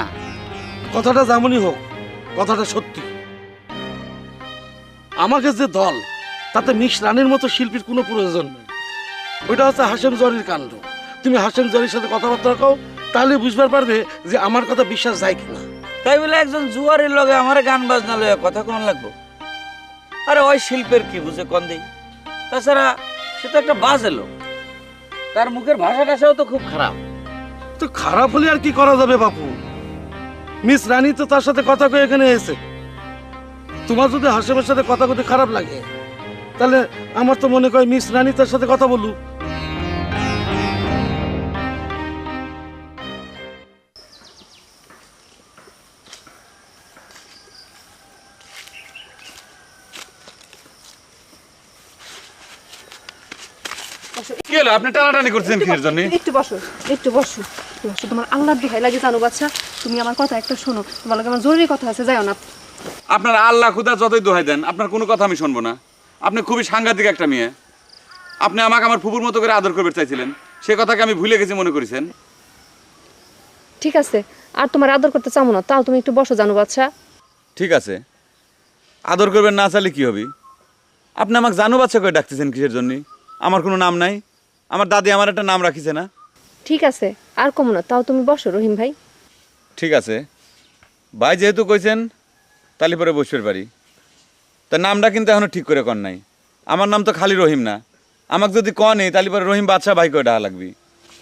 কথাটা যেমনই হোক, কথাটা সত্যি। আমাকে যে দল, তাতে মিস রানীর মতো শিল্পীর কোনো প্রয়োজন নেই। ওইটা হচ্ছে হাশেম জরির কাণ্ড। তুমি হাশেম জরির সাথে কথাবার্তা রাখো, তাহলে বুঝবার পারবে যে আমার কথা বিশ্বাস যায় কিনা। তাই বলে একজন জুয়ারের লগে আমার গান বাজনা লইয়া কথা কোন লাগবো? আরে ওই শিল্পের কি বুঝে কোন দিই? তাছাড়া সে তো একটা বাজে লোক, তার মুখের ভাষা টাষাও তো খুব খারাপ। তো খারাপ হলে আর কি করা যাবে বাপু? মিস রানী তো তার সাথে কথা কয়ে এখানে এসে। তোমার যদি হাসেমের সাথে কথা বলতে খারাপ লাগে, তাহলে আমার তো মনে হয় মিস রানী তার সাথে কথা বলুক। কি হলো? আপনি টানাটানি করছেন কিসের জন্য? একটু বসো, একটু বসো, তোমার আল্লাহর দোহাই লাগে জানো বাচ্চা, তুমি আমার কথা একটা শোনো, তোমার লাগে আমার জরুরি কথা আছে, যাও না। আপনার আল্লাহ খুদা যতই দোহাই দেন, আপনার কোনো কথা আমি শুনবো না। আপনি খুবই সাংঘাতিক একটা মেয়ে। আপনি আমাকে আমার ফুপুর মতো করে আদর করতে চাইছিলেন, সে কথাকে আমি ভুলে গেছি মনে করেছেন। ঠিক আছে, আর তোমার আদর করতে চাবো না, তাও তুমি একটু বসো জানো বাচ্চা। ঠিক আছে, আদর করবেন না চাইলে কি হবে? আপনি আমাকে জানো বাচ্চা করে ডাকতেছেন কিসের জন্য? আমার কোনো নাম নাই, আমার দাদি আমার একটা নাম রাখিছে না। ঠিক আছে, আর কমো না, তাও তুমি বসো রহিম ভাই। ঠিক আছে ভাই, যেহেতু কইছেন তাহলে পরে বসতে পারি। তা নামটা কিন্তু এখনো ঠিক করে কর নাই। আমার নাম তো খালি রহিম না, আমাকে যদি কনে তাহলে পরে রহিম বাদশা ভাই করে ডাকা লাগবি।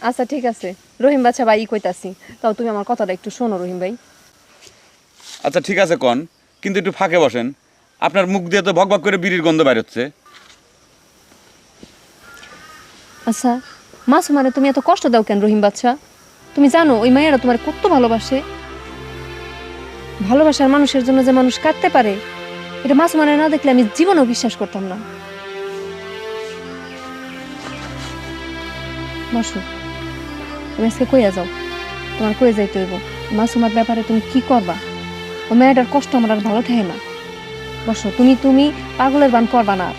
আচ্ছা ঠিক আছে, রহিম বাচ্চা ভাই কইতাছি, তাও তুমি আমার কথাটা একটু শোনো রহিম ভাই। আচ্ছা ঠিক আছে কন, কিন্তু একটু ফাঁকে বসেন। আপনার মুখ দিয়ে তো ভক ভক করে বিড়ির গন্ধ বাইর হচ্ছে। আচ্ছা মাসুমারে তুমি এত কষ্ট দাও কেন রহিম বাচ্চা? তুমি জানো ওই মায়েরা তোমার কত ভালোবাসে। ভালোবাসার মানুষের জন্য যে মানুষ কাঁদতে পারে, এটা মাসুমারে না দেখলে আমি জীবনেও বিশ্বাস করতাম না। মাসু, তুমি আজকে কইয়া যাও, তোমার কয়ে যাইতে হইব। মাসুমার ব্যাপারে তুমি কি করবা? ও মেয়েটার কষ্ট আমার আর ভালো থাকে না। বসো, তুমি তুমি পাগলের বান করবা না আর।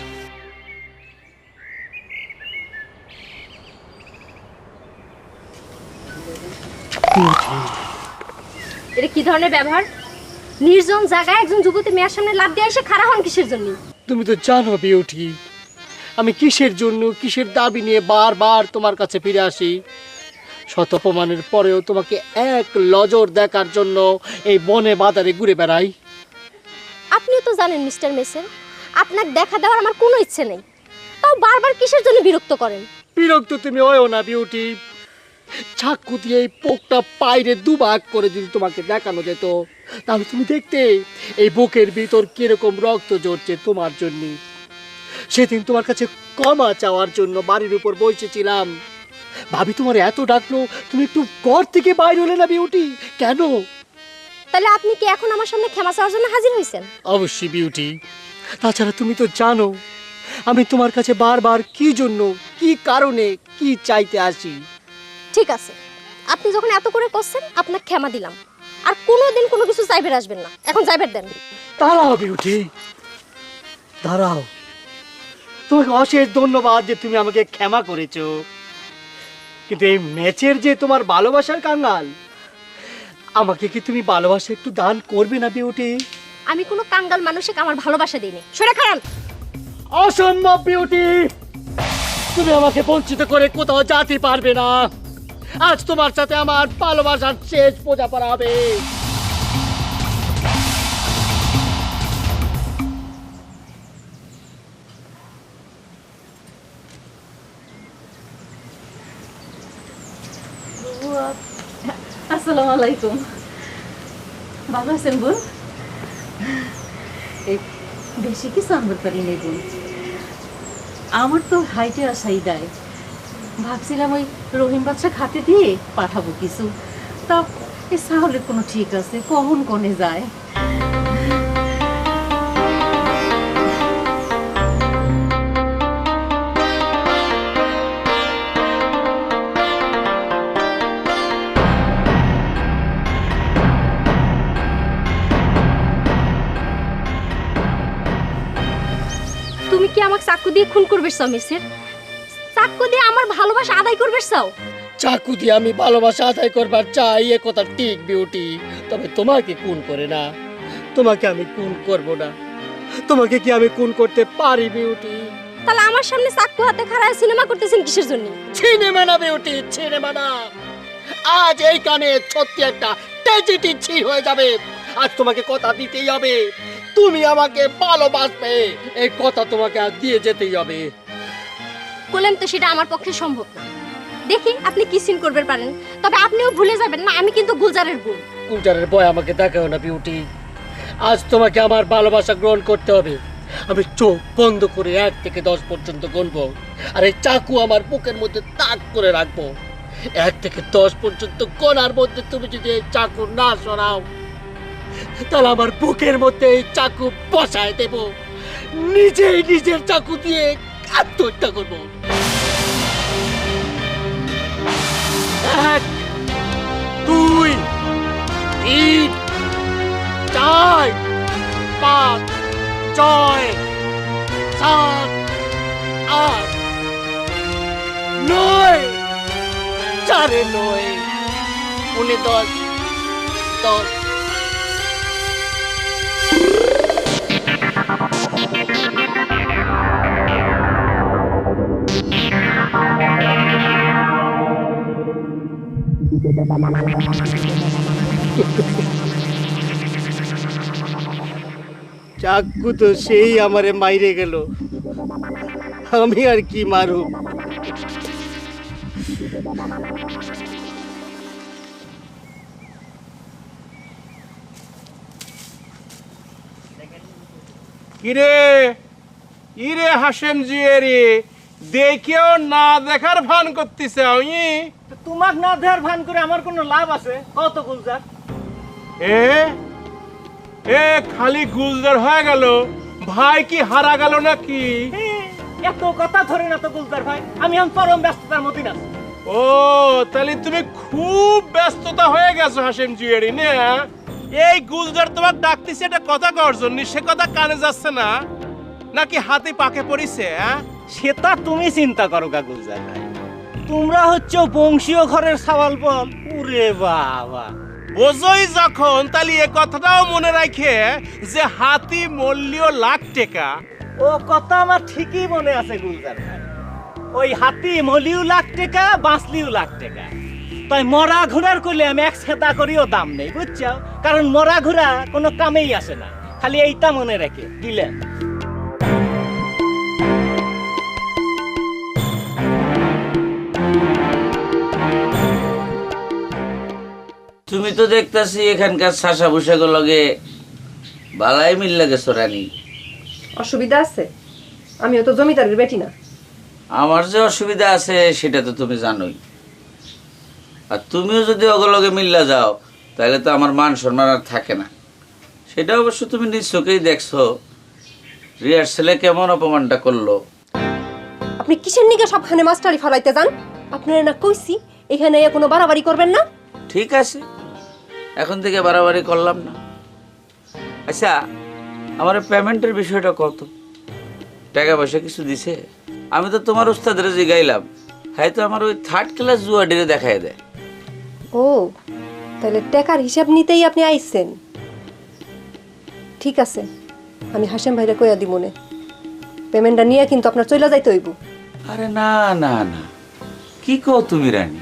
এটা কি ধরনের ব্যবহার? নির্জন জায়গায় একজন যুবতী মেয়ের সামনে লাফ দিয়ে এসে খাড়া হন কিসের জন্য? তুমি তো জানো বিউটি, আমি কিসের জন্য কিসের দাবি নিয়ে বারবার তোমার কাছে ফিরে আসি? শত অপমানের পরেও তোমাকে এক নজর দেখার জন্য এই বনে বাজারে ঘুরে বেড়াই। আপনিও তো জানেন মিস্টার মেসেন, আপনার দেখা দেওয়ার আমার কোনো ইচ্ছে নেই, তাও বারবার কিসের জন্য বিরক্ত করেন? বিরক্ত তুমি হয়ো না বিউটি। চাকু দিয়ে এই পোকটা পাইরে দুভাগ করে যদি তোমাকে দেখানো যেত, তাহলে তুমি দেখতে এই বুকের ভিতর কিরকম রক্ত ঝরছে তোমার জন্য। সেদিন তোমার কাছে ক্ষমা চাওয়ার জন্য বাড়ির উপর বসেছিলাম, ভাবি তোমার এত ডাকলো, তুমি একটু ঘর থেকে বাইরে হলে না বিউটি? কেন? তাহলে আপনি কি এখন আমার সামনে ক্ষমা চাওয়ার জন্য হাজির হয়েছেন? অবশ্যই বিউটি। তাছাড়া তুমি তো জানো আমি তোমার কাছে বারবার কি জন্য, কি কারণে, কি চাইতে আসি। ঠিক আছে, আপনি যখন এত করে করছেন আপনাকে ক্ষমা দিলাম, আর কোনোদিন কোনো কিছু চাইবে আসবেন না। এখন চাইবে দেন। দাঁড়াও বিউটি, দাঁড়াও। তোমাকে অশেষ ধন্যবাদ যে তুমি আমাকে ক্ষমা করেছো, কিন্তু এই ম্যাচের যে তোমার ভালোবাসার কাঙ্গাল, আমাকে কি তুমি ভালোবাসা একটু দান করবে না বিউটি? আমি কোনো কাঙ্গাল মানুষকে আমার ভালোবাসা দিইনি। সরে খারাপ। অসম্ভব বিউটি, তুমি আমাকে বঞ্চিত করে কোথাও যেতে পারবে না। আজ তোমার সাথে আমার ভালোবাসার শেষ পূজা করা হবে। আসসালামু আলাইকুম। ভালো আছেন বোন? এই বেশি কিছু আনবার পারি নেই বোন, আমার তো হাইটে আসাই দেয়। ভাবছিলাম ওই রহিম বাচ্চা খাতে দিয়ে পাঠাবো কিছু, তা এই সাহলের কোনো ঠিক আছে কখন কনে যায়। তুমি কি আমাকে চাকু দিয়ে খুন করবে চাও মিসের? চাকু দিয়ে আমার ভালোবাসা আদায় করবে চাও? চাকু দিয়ে আমি ভালোবাসা আদায় করবার চাই এ কথা ঠিক বিউটি, তবে তোমাকে খুন করে না। তোমাকে আমি খুন করব না। তোমাকে কি আমি খুন করতে পারি বিউটি? তাহলে আমার সামনে চাকু হাতে খাড়ায় সিনেমা করতেছেন কিসের জন্য? সিনেমা না বিউটি, সিনেমা না। আজ এই কানে সত্যি একটা ট্র্যাজেডি ছিল হয়ে যাবে। আজ তোমাকে কথা দিতেই হবে, তুমি আমাকে ভালোবাসবে, এই কথা তোমাকে আজ দিয়ে যেতেই হবে। বলেন তো সেটা আমার পক্ষে সম্ভব না। দেখি আপনি কি সিন করবে পারেন, তবে আপনিও ভুলে যাবেন না আমি কিন্তু গুলজারের বোন। গুলজারের বয় আমাকে দেখাও না বিউটি। আজ তোমাকে আমার ভালোবাসা গ্রহণ করতে হবে। আমি চোখ বন্ধ করে 1 থেকে 10 পর্যন্ত গুনবো, আর এই চাকু আমার বুকের মধ্যে তাক করে রাখবো। 1 থেকে 10 পর্যন্ত গোনার মধ্যে তুমি যদি এই চাকু না সরাও, তাহলে আমার বুকের মধ্যে এই চাকু বসায় দেব, নিজেই নিজের চাকু দিয়ে আত্মহত্যা করবো। 1 2 3 4 5 6 7 8 9 4 9 উনি 10 10। চাকু তো সেই আমারে মাইরে গেল, আমি আর কি মারু? কিরে ইরে হাসেম জিয়ারি, দেখেও না দেখার ভান করতেছে। আমি তোমাক না দেওয়ার ভান করে আমার কোনো লাভ আছে? কত গুলজার এ এ খালি গুলজার হয়ে গেল, ভাই কি হারা গেল নাকি? এত কথা ধরে না তো গুলজার ভাই, আমি এখন পরম ব্যস্ততার মধ্যে না। ও তাহলে তুমি খুব ব্যস্ততা হয়ে গেছো হাসেম জিয়ারি না? এই গুলজার তোমার ডাকতেছে এটা কথা কর জন্য, সে কথা কানে যাচ্ছে না নাকি হাতে পাকে পড়িছে? সেটা তুমি চিন্তা করো গা গুলজার ভাই, তোমরা হচ্ছে বংশীয় ঘরের সাওয়াল বল। ওরে বাবা, বোঝই যখন তাহলে এ কথাটাও মনে রাখে যে হাতি মূল্য লাখ টাকা, ও কথা আমার ঠিকই মনে আছে গুলজার ভাই। ওই হাতি মলিও লাখ টাকা, বাঁচলিও লাখ টাকা। তাই মরা ঘোড়ার করলে আমি এক সেতা করিও দাম নেই, বুঝছো? কারণ মরা ঘোড়া কোনো কামেই আসে না, খালি এইটা মনে রেখে দিলেন। তুমি তো দেখতাছি এখানকার শাসা পোশাকের লগে বালাই মিল গেছো রানী। অসুবিধা আছে? আমিও তো জমিদারের বেটি না। আমার যে অসুবিধা আছে সেটা তো তুমি জানোই। আর তুমিও যদি অগলগে মিল্লা যাও তাহলে তো আমার মান সম্মান আর থাকে না। সেটা অবশ্য তুমি নিজ চোখেই দেখছো রিহার্সেলে কেমন অপমানটা করলো। আপনি কিসের নিকে সবখানে মাস্টারি ফলাইতে যান? আপনারা না কইছি এখানে কোনো বাড়াবাড়ি করবেন না। ঠিক আছে, এখন থেকে বাড়াবাড়ি করলাম না। আচ্ছা, আমার পেমেন্টের বিষয়টা কত? টাকা পয়সা কিছু দিছে? আমি তো তোমার উস্তাদের জিগাইলাম, হ্যাঁ তো আমার ওই 3rd ক্লাস জুয়াডিরে দেখায় দেয়। ও, তাহলে টাকার হিসাব নিতেই আপনি আইছেন। ঠিক আছে, আমি হাশেম ভাইরে কইয়া দিব মনে। পেমেন্টটা নিয়ে কিন্তু আপনার চলে যাইতে হইব। আরে না না না, কি কও তুমি রানী?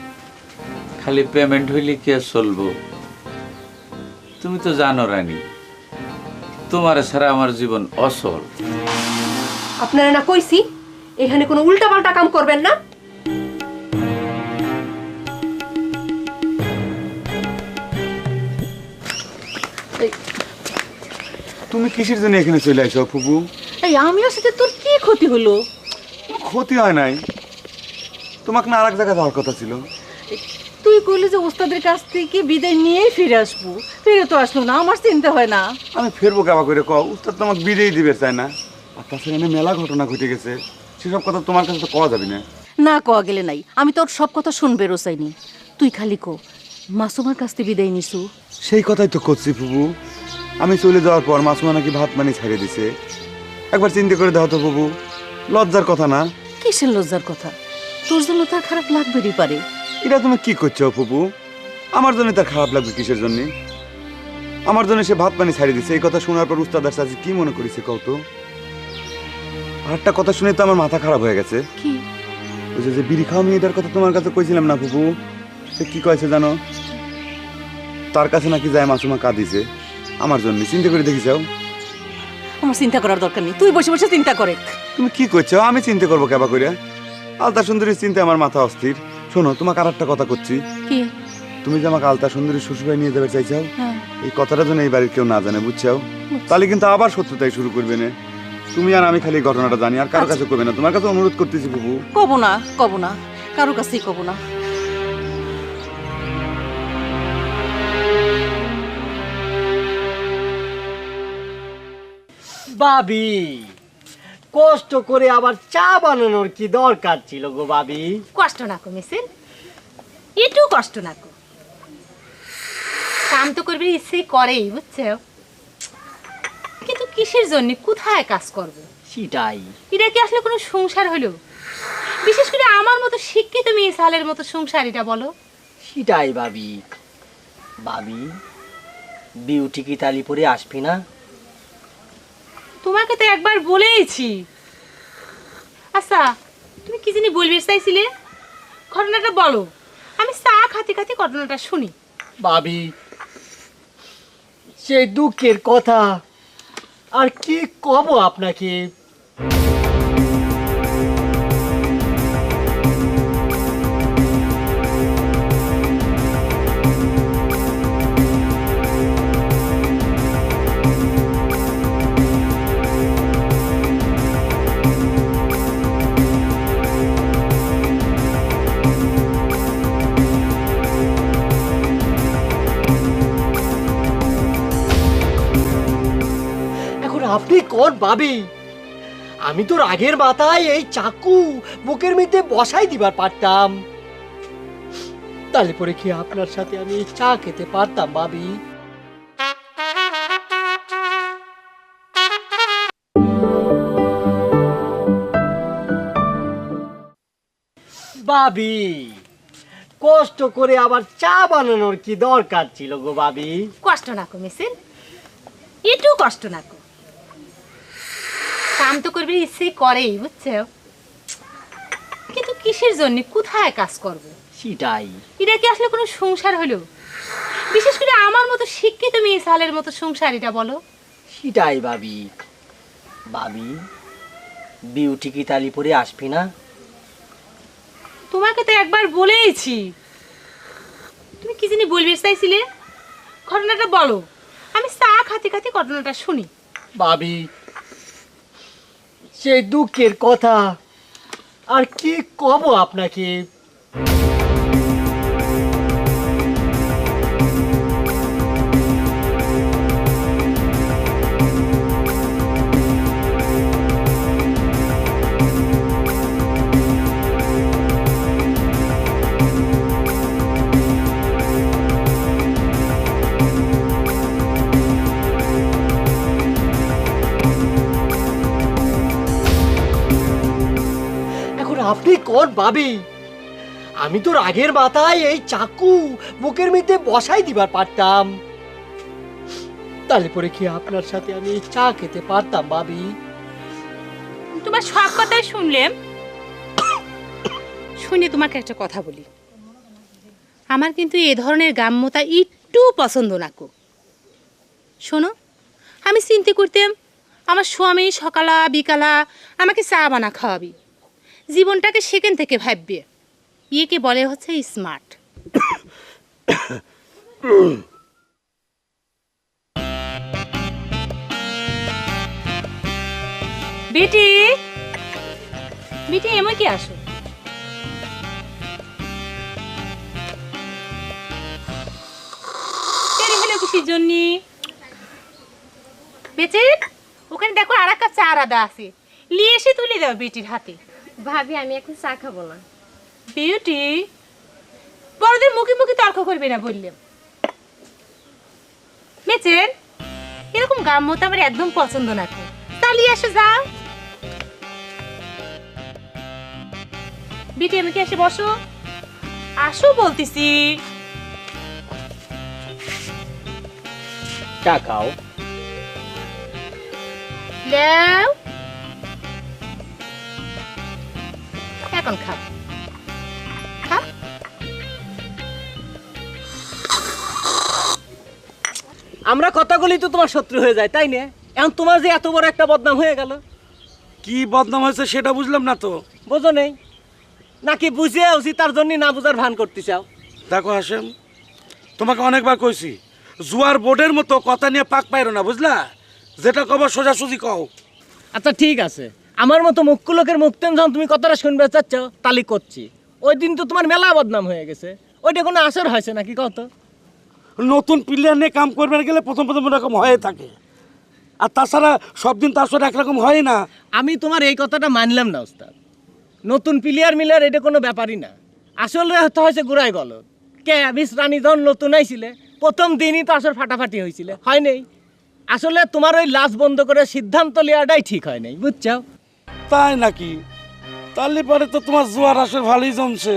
খালি পেমেন্ট হইলে কি আর চলবো? তুমি তো জানো রানী, তোমার ছাড়া আমার জীবন অচল। আপনারা না কইছি এখানে কোনো উল্টাপাল্টা কাম করবেন না। তুমি কিসের জন্য এখানে চলে আসো ফুপু? এই আমি আসলে তোর কি ক্ষতি হলো? ক্ষতি হয় নাই, তোমাকে না আর এক জায়গায় যাওয়ার কথা ছিল। তুই কইলি যে ওস্তাদের কাছ থেকে বিদায় নিয়ে ফিরে আসবো, ফিরে তো আসলো না, আমার চিন্তা হয় না। আমি ফেরবো কেবা করে কও? উস্তাদ তো আমাকে বিদেই দিবে চাই না। আর তাছাড়া মেলা ঘটনা ঘটে গেছে, সেসব কথা তোমার কাছে তো কওয়া যাবে না। না কওয়া গেলে নাই, আমি তোর সব কথা শুনবেরও চাইনি। তুই খালি কো মাসুমার কাছ থেকে বিদায় নিছু। সেই কথাই তো করছি ফুপু। আমি চলে যাওয়ার পর মাসুমা নাকি ভাত পানি ছাড়িয়ে দিছে। একবার চিন্তা করে দাও তো ফুপু, লজ্জার কথা না? কিসের লজ্জার কথা? তোর জন্য তার খারাপ লাগবেরই পারে। এটা তুমি কি করছো ফুপু? আমার জন্য তার খারাপ লাগবে কিসের জন্য? আমার জন্য সে ভাত পানি ছাড়িয়ে দিছে, এই কথা শোনার পর উস্তাদ আর কি মনে করেছে কও তো? আরেকটা কথা শুনে তো আমার মাথা খারাপ হয়ে গেছে। কি? ওই যে বিড়ি খাওয়া মেয়েটার কথা তোমার কাছে কইছিলাম না ফুপু, সে কি কয়েছে জানো? তার কাছে নাকি যায় মাসুমা কাঁদিছে আমার জন্য। চিন্তা করে দেখি যাও। আমার চিন্তা করার দরকার নেই, তুই বসে বসে চিন্তা করে। তুমি কি করছো? আমি চিন্তা করবো কেবা করে? আলতা সুন্দরীর চিন্তায় আমার মাথা অস্থির। শোনো, তোমাকে আর একটা কথা করছি। কি? তুমি যে আমাকে আলতা সুন্দরী শ্বশুরবাড়ি নিয়ে যাবে চাইছাও, হ্যাঁ। এই কথাটা যেন এই বাড়ির কেউ না জানে, বুঝছো? তাহলে কিন্তু আবার শত্রুতাই শুরু করবে না। তুমি আর আমি খালি ঘটনাটা জানি, আর কারো কাছে করবে না। তোমার কাছে অনুরোধ করতেছি বুবু। কব না, কব না, কারো কাছেই কব না। বাবি, কষ্ট করে আবার চা বানানোর কি দরকার ছিল গো বাবি? কষ্ট না কো মিসেল, একটু কষ্ট না কো। কাম তো করবে ইচ্ছে করেই, বুঝছো? কিন্তু কিসের জন্য, কোথায় কাজ করব? সেটাই। এটা কি আসলে কোনো সংসার হলো? বিশেষ করে আমার মতো শিক্ষিত মেয়ে সালের মতো সংসার, এটা বলো? সেটাই বাবি। বাবি, বিউটি কি তালি পরে আসবি না? তোমাকে তো একবার বলেইছি। আচ্ছা, তুমি কি জানি বলবে চাইছিলে? ঘটনাটা বলো, আমি চা খাতে খাতে ঘটনাটা শুনি। বাবি, সেই দুঃখের কথা আর কি কব আপনাকে। আপনি কোন ভাবি? আমি তো রাগের মাথায় এই চাকু বুকের মধ্যে বসাই দিবার পারতাম, তাহলে পরে কি আপনার সাথে আমি এই চা খেতে পারতাম ভাবি? ভাবি, কষ্ট করে আবার চা বানানোর কি দরকার ছিল গো ভাবি? কষ্ট না কো মিসেল, একটু কষ্ট না কো। কাম তো করবে ইচ্ছে করেই, বুঝছো? কিন্তু কিসের জন্য, কোথায় কাজ করবে সেটাই। এটা কি আসলে কোনো সংসার হলো? বিশেষ করে আমার মতো শিক্ষিত মেয়ে সালের মতো সংসার, এটা বলো। সেটাই ভাবি। ভাবি, বিউটি কি তালি পরে আসবি না? তোমাকে তো একবার বলেইছি। তুমি কি জানি বলবে চাইছিলে, ঘটনাটা বলো। আমি চা খাতে খাতে ঘটনাটা শুনি। ভাবি, সেই দুঃখের কথা আর কি কব আপনাকে। আপনি কোন ভাবি? আমি তো রাগের মাথায় এই চাকু বুকের মধ্যে বসাই দিবার পারতাম, তাহলে পরে কি আপনার সাথে আমি চা খেতে পারতাম ভাবি? তোমার সব কথাই শুনলাম, শুনে তোমাকে একটা কথা বলি। আমার কিন্তু এ ধরনের গ্রাম্যতা একটু পছন্দ না কো। শোনো, আমি চিন্তা করতাম আমার স্বামী সকালা বিকালা আমাকে চা বানা খাওয়াবি, জীবনটাকে সেখান থেকে ভাববে। ইয়েকে বলে হচ্ছে স্মার্ট। বেটি, বেটি এমন কি আসো? হলো কিসের জন্য? বেচে ওখানে দেখো আর একটা চা আদা আছে, নিয়ে এসে তুলে দাও বেটির হাতে। ভাবি, আমি এখন চা খাবো না। বিউটি, বড়দের মুখে মুখে তর্ক করবে না বললাম। মেচেন, এরকম গাম্যতা আমার একদম পছন্দ না। তালিয়ে আসো, যাও। বিটি, আমি কি এসে বসো? আসো বলতেছি। চা খাও। দাও, এখন খাও। আমরা কথাগুলি তো তোমার শত্রু হয়ে যায়, তাই না? এখন তোমার যে এত বড় একটা বদনাম হয়ে গেল। কি বদনাম হয়েছে সেটা বুঝলাম না তো। বোঝো নেই নাকি? বুঝে উচিত তার জন্য না বুঝার ভান করতে চাও? দেখো হাসেম, তোমাকে অনেকবার কইছি জুয়ার বোর্ডের মতো কথা নিয়ে পাক পাইরো না, বুঝলা? যেটা কব সোজাসুজি কও। আচ্ছা ঠিক আছে, আমার মতো মুখ্য লোকের মুক্তেন যখন তুমি কথাটা শুনবে চাচ্ছ, তালি করছি। ওই দিন তো তোমার মেলা বদনাম হয়ে গেছে, ওইটা কোনো আসর হয়েছে নাকি কত? নতুন প্লেয়ার নিয়ে কাম করবে গেলে প্রথম প্রথম এরকম হয়ে থাকে, আর তাছাড়া সব দিন তো আসলে একরকম হয় না। আমি তোমার এই কথাটা মানলাম না ওস্তাদ। নতুন প্লেয়ার মিলার এটা কোনো ব্যাপারই না, আসলে হতে হয়েছে গুড়াই গল। কে মিস রানী যখন নতুন আইছিলে প্রথম দিনই তো আসলে ফাটাফাটি হয়েছিল, হয় নাই? আসলে তোমার ওই লাশ বন্ধ করে সিদ্ধান্ত নেওয়াটাই ঠিক হয় নাই, বুঝছো? তাই নাকি? তাহলে পরে তো তোমার জোয়ার আসর ভালোই জমছে।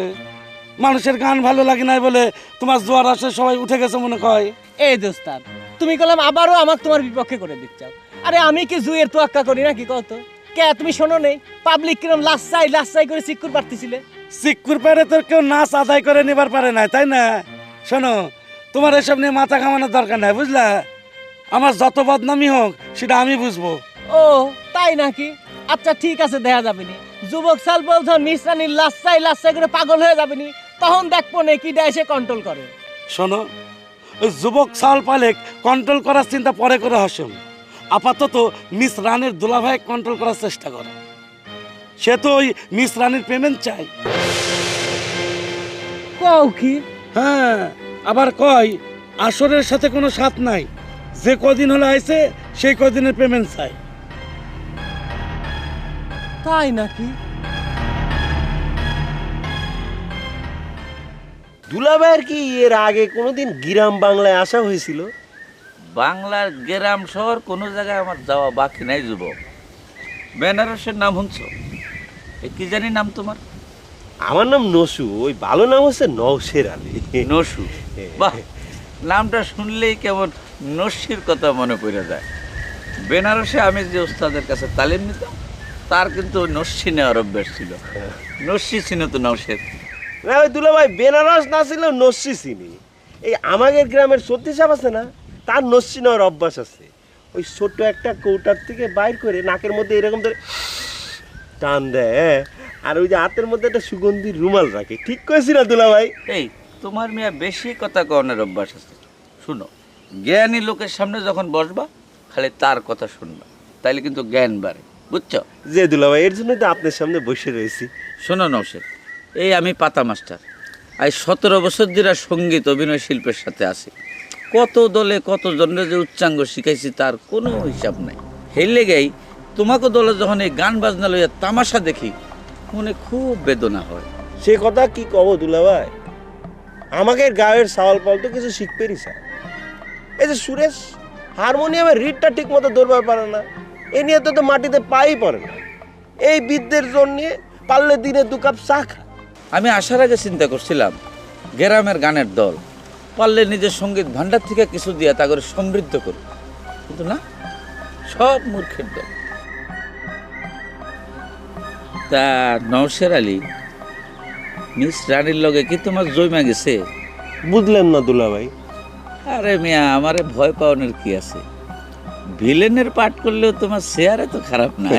মানুষের গান ভালো লাগে নাই বলে তোমার জোয়ার আসর সবাই উঠে গেছে মনে হয়। এই দোস্তাদ, তুমি কলাম আবারও আমাকে তোমার বিপক্ষে করে দিচ্ছ। আরে আমি কি জুয়ের তোয়াক্কা করি নাকি কত? কে তুমি শোনো নেই পাবলিক কিরম লাস্সাই করে চিকুর পারতেছিলে? চিকুর পারে তোর কেউ নাচ আদায় করে নেবার পারে না, তাই না? শোনো, তোমার এসব নিয়ে মাথা ঘামানোর দরকার নাই, বুঝলা? আমার যত বদনামি হোক সেটা আমি বুঝবো। ও তাই নাকি? আচ্ছা ঠিক আছে, দেখা যাবে নি। যুবক সাল বলছো মিশ্রানির লাস্সাই করে পাগল হয়ে যাবে নি, তখন দেখবো নে কি এসে কন্ট্রোল করে। শোনো, ওই যুবক সাল পালেক কন্ট্রোল করার চিন্তা পরে করে হাসুন। আপাতত মিস রানীর দুলাভাই কন্ট্রোল করার চেষ্টা করো। সে তো ওই মিস রানীর পেমেন্ট চাই। কও কি? হ্যাঁ, আবার কয় আসরের সাথে কোনো সাথ নাই, যে কদিন হলো আইছে সেই কদিনের পেমেন্ট চাই। তাই নাকি? দুলাভাইয়ের কি এর আগে কোনোদিন গ্রাম বাংলায় আসা হয়েছিল? বাংলার গ্রাম শহর কোনো জায়গায় আমার যাওয়া বাকি নাই যুবক। বেনারসের নাম শুনছো? কি জানি নাম তোমার? আমার নাম নসু, ওই ভালো নাম হচ্ছে নওশের আলী। বেনারসে আমি যে ওস্তাদের কাছে তালিম নিতাম তার কিন্তু নস্যি নেওয়ার অভ্যাস ছিল। নস্যি ছিল তো নৌশেদ। না ওই দুলাভাই বেনারস না ছিল নস্যি চিনি। এই আমাদের গ্রামের সত্যি সাহেব আছে না, তার নস্যি নেওয়ার অভ্যাস আছে। ওই ছোট্ট একটা কৌটার থেকে বাইর করে নাকের মধ্যে এরকম ধরে টান দেয়, হ্যাঁ, আর ওই যে হাতের মধ্যে একটা সুগন্ধি রুমাল রাখে। ঠিক করেছি না দুলাভাই? এই তোমার মিয়া বেশি কথা কওয়ানোর অভ্যাস আছে। শুনো, জ্ঞানী লোকের সামনে যখন বসবা খালি তার কথা শুনবা, তাইলে কিন্তু জ্ঞান বাড়ে, বুঝছো? যে দুলাভাই, এর জন্যই তো আপনার সামনে বসে রয়েছি। শোনো নৌশেদ, এই আমি পাতা মাস্টার, আজ 17 বছর ধরে সঙ্গীত অভিনয় শিল্পের সাথে আছি। কত দলে কত জনের যে উচ্চাঙ্গ শিখাইছি তার কোনো হিসাব নাই। সেই লেগেই তোমাকে দলে যখন এই গান বাজনা লইয়া তামাশা দেখি মনে খুব বেদনা হয়। সে কথা কি কব দুলাভাই, আমাকে গায়ের সাওয়াল পাল তো কিছু শিখতেই চায়। এই যে সুরেশ হারমোনিয়ামের রিডটা ঠিক মতো ধরবার পারে না, এ নিয়ে তো মাটিতে পাই পড়ে না। এই বিদ্যের জন্য পারলে দিনে 2 কাপ চা খা। আমি আসার আগে চিন্তা করছিলাম গ্রামের গানের দল পারলে নিজের সঙ্গীত ভান্ডার থেকে কিছু দিয়া তা করে সমৃদ্ধ করবে, কিন্তু না, সব মূর্খের দল। তা নওশের আলী, মিস রানীর লগে কি তোমার জয়মা গেছে? বুঝলেন না দুলাভাই? আরে মিয়া, আমারে ভয় পাওয়ানোর কি আছে? ভিলেনের পাঠ করলেও তোমার চেহারা তো খারাপ না।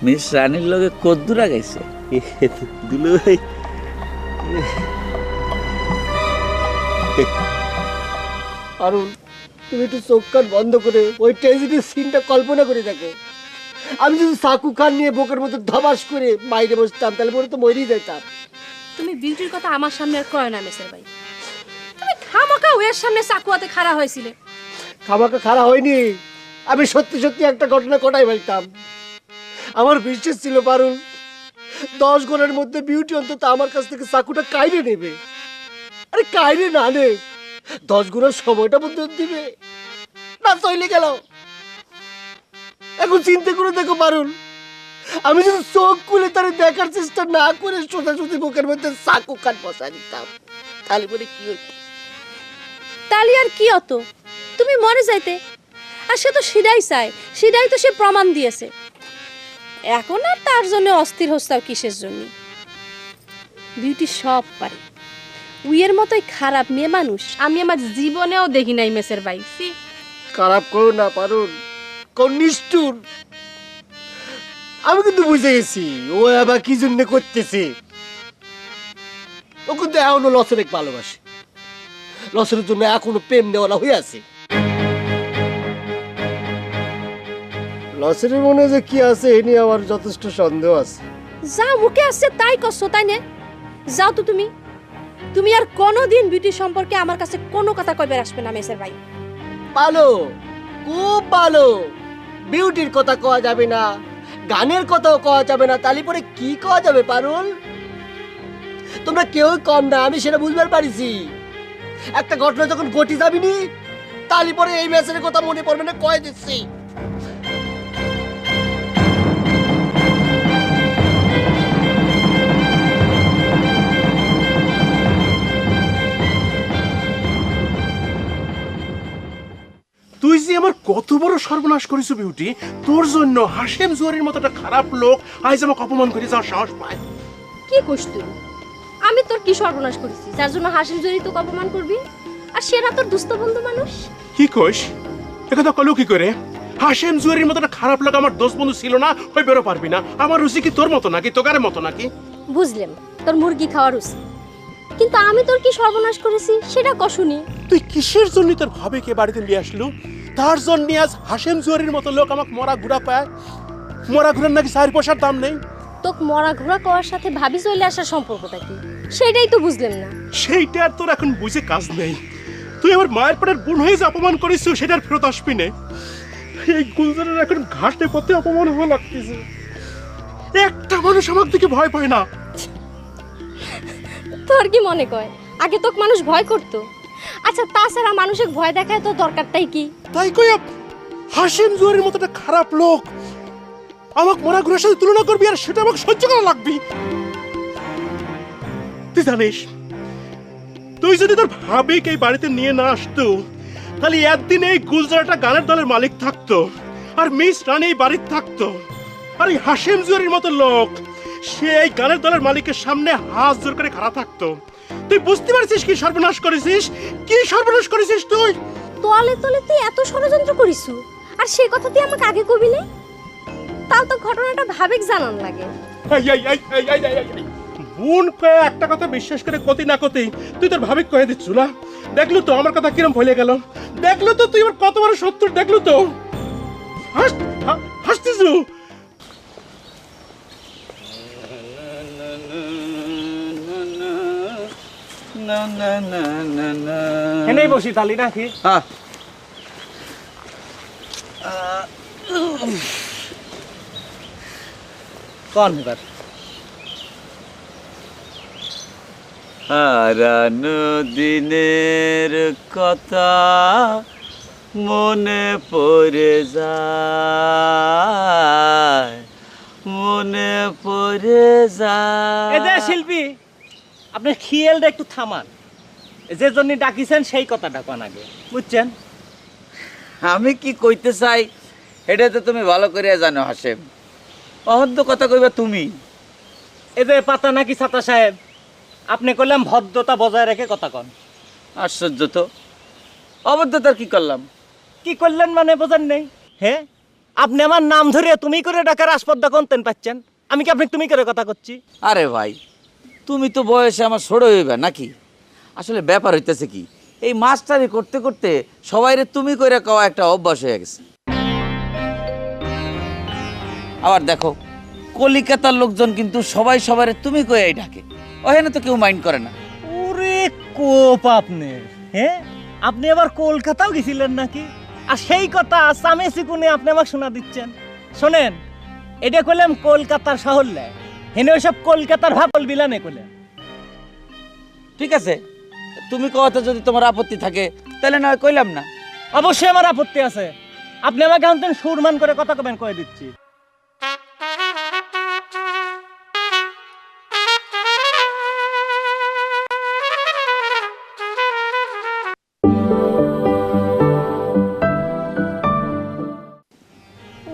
মিস রানীর লগে কদ্দুরা গাইছে দুলাভাই। অরুণ, তুমি একটু চোখ কান বন্ধ করে ওই ট্রেজেডির সিনটা কল্পনা করে দেখো। আমি যদি সাকু খান নিয়ে বুকের মধ্যে ধবাস করে বাইরে বসতাম তাহলে পরে তো মরেই যেতাম। তুমি বিউটির কথা আমার সামনে আর কয় না মেসের ভাই। তুমি খামাকা ওয়ের সামনে চাকুয়াতে খাড়া হয়েছিলে। খামাকা খাড়া হয়নি, আমি সত্যি সত্যি একটা ঘটনা ঘটাই ফেলতাম। আমার বিশ্বাস ছিল পারুল 10 গণের মধ্যে বিউটি অন্তত আমার কাছ থেকে চাকুটা কাইরে নেবে। আরে কাইরে না নে, 10 গুণের সময়টা বন্ধু দিবে না, চলে গেল। এখন চিন্তা করে দেখো পারুল, আমি যদি চোখ খুলে তার দেখার চেষ্টা না করে সোজাসুজি বুকের মধ্যে চাকু খান বসা দিতাম, তাহলে বলে কি হতো? তালি আর কি হতো? তুমি মরে যাইতে। আর সে তো সিদাই চায়, সিদাই তো সে প্রমাণ দিয়েছে। এখন আর তার জন্য অস্থির হস্তাও কিসের জন্য? বিউটি সব পারে। উইয়ের মতোই খারাপ মেয়ে মানুষ আমি আমার জীবনেও দেখি নাই মেসের ভাই। খারাপ করো না পারুল, কোন নিষ্ঠুর। আমি কিন্তু বুঝে গেছি ও আবার কি জন্য করতেছে। ও কিন্তু এখনো লসের ভালোবাসে, লসের জন্য এখনো প্রেম দেওয়ালা হয়ে আছে। লসের মনে যে কি আছে এ নিয়ে আমার যথেষ্ট সন্দেহ আছে। যা মুখে আসছে তাই করছো, তাই না? যাও তো তুমি। তুমি আর কোনোদিন বিউটি সম্পর্কে আমার কাছে কোনো কথা কইবে আসবে না মেসের ভাই। ভালো, খুব ভালো। বিউটির কথা কওয়া যাবে না, গানের কথাও কওয়া যাবে না, তালি পরে কি কওয়া যাবে পারুল? তোমরা কেউ কম না, আমি সেটা বুঝবার পারিছি। একটা ঘটনা যখন ঘটি যাবিনি তালি পরে এই ম্যাচের কথা মনে পড়বে না, কয়ে দিচ্ছি। তুই যে আমার কত বড় সর্বনাশ করিস বিউটি, তোর জন্য হাশেম জুয়ারির মতো একটা খারাপ লোক আজ আমাকে অপমান করে যাওয়ার সাহস পায়। কি কইস তুই? আমি তোর কি সর্বনাশ করেছি যার জন্য হাসিম জরি তোকে অপমান করবি? আর সেরা তোর দুস্থ বন্ধু মানুষ। কি কইস? একথা কলো কি করে? হাশেম জুয়ারির মতো একটা খারাপ লোক আমার দোস্ত বন্ধু ছিল না, ওই বেরো পারবি না। আমার রুচি কি তোর মতো নাকি, তোকারের মতো নাকি? বুঝলাম তোর মুরগি খাওয়ার রুচি, কিন্তু আমি তোর কি সর্বনাশ করেছি সেটা কশুনি। তুই কিসের জন্য তোর ভাবিকে বাড়িতে নিয়ে আসলু? তার জন্য আজ হাশেম জুয়ারির মতো লোক আমাকে মরা ঘুরা পায়। মরা ঘুরার নাকি 4 পয়সার দাম নেই। তোক মরা ঘোরা করার সাথে ভাবি চলে আসার সম্পর্কটা কি সেটাই তো বুঝলাম না। সেইটা আর তোর এখন বুঝে কাজ নেই। তুই আমার মায়ের পেটের বোন হয়ে যে অপমান করিস সেটার ফেরত আসবি না। এই গুলজারের এখন ঘাটে কত অপমান হওয়া লাগতেছে। একটা মানুষ আমার দিকে ভয় পায় না। তোর কি মনে কয় আগে তোক মানুষ ভয় করতো? আচ্ছা তাছাড়া মানুষের ভয় দেখায় তো দরকারটাই কি? তাই কই হাশেম জুয়ারির মতো একটা খারাপ লোক আমাকে মরা ঘুরের সাথে তুলনা করবি আর সেটা আমাকে সহ্য করা লাগবে। তুই জানিস তুই যদি তোর ভাবিকে এই বাড়িতে নিয়ে না আসতো তাহলে একদিন এই গুলজার একটা গানের দলের মালিক থাকতো, আর মিস রানী এই বাড়ির থাকতো, আর এই হাশেম জুয়ারির মতো লোক সে এই গানের দলের মালিকের সামনে হাত জোর করে খাড়া থাকতো। তুই বুঝতে পারছিস কি সর্বনাশ করেছিস? কি সর্বনাশ করেছিস তুই? তলে তলে তুই এত ষড়যন্ত্র করিস, আর সে কথা তুই আমাকে আগে কবি না, তাও তো ঘটনাটা ভাবেক জানান লাগে। বোন কয়ে একটা কথা বিশ্বাস করে কতি না কতি তুই তোর ভাবিক কয়ে দিচ্ছ না। দেখলু তো আমার কথা কিরম ভুলে গেল, দেখলু তো তুই আমার কত বড় শত্রু, দেখলু তো হাসতিছু। এনেই বসি তালি নাকি? কোন এবার? হারানো দিনের কথা মনে পড়ে যায়, মনে পড়ে যায়। এ যে শিল্পী, আপনি খিয়েলটা একটু থামান। যে জন্য ডাকিছেন সেই কথাটা কোন আগে, বুঝছেন? আমি কি কইতে চাই এটা তো তুমি ভালো করে জানো হাসেম। অহদ্দ কথা কইবা তুমি। এই যে পাতা নাকি ছাতা সাহেব, আপনি কইলাম ভদ্রতা বজায় রেখে কথা কন। আশ্চর্য তো, অবদ্ধতার কি করলাম? কি করলেন মানে বোঝেন নেই? হ্যাঁ, আপনি আমার নাম ধরে তুমি করে ডাকার আসপদ্দা কনতেন পাচ্ছেন, আমি কি আপনি তুমি করে কথা করছি? আরে ভাই, তুমি তো বয়সে আমার ছোট হইবে নাকি? আসলে ব্যাপার হইতেছে কি, এই মাস্টারি করতে করতে সবাইরে তুমি করে কওয়া একটা অভ্যাস হয়ে গেছে। আবার দেখো, কলিকাতার লোকজন কিন্তু সবাই সবারে তুমি কইয়াই ডাকে, ওখানে তো কেউ মাইন্ড করে না। ওরে কোপ আপনার, হ্যাঁ? আপনি আবার কলকাতাও গেছিলেন নাকি? আর সেই কথা সামে সিকুনে আপনি আমাকে শোনা দিচ্ছেন। শোনেন, এটা কইলাম কলকাতার শহর লাই, হেনে ওইসব কলকাতার ভাবল বিলানে কইলেন। ঠিক আছে, তুমি কথা যদি তোমার আপত্তি থাকে তাহলে নয় কইলাম না। অবশ্যই আমার আপত্তি আছে। আপনি আমাকে আনতেন সুরমান করে কথা কবেন কয়ে দিচ্ছি।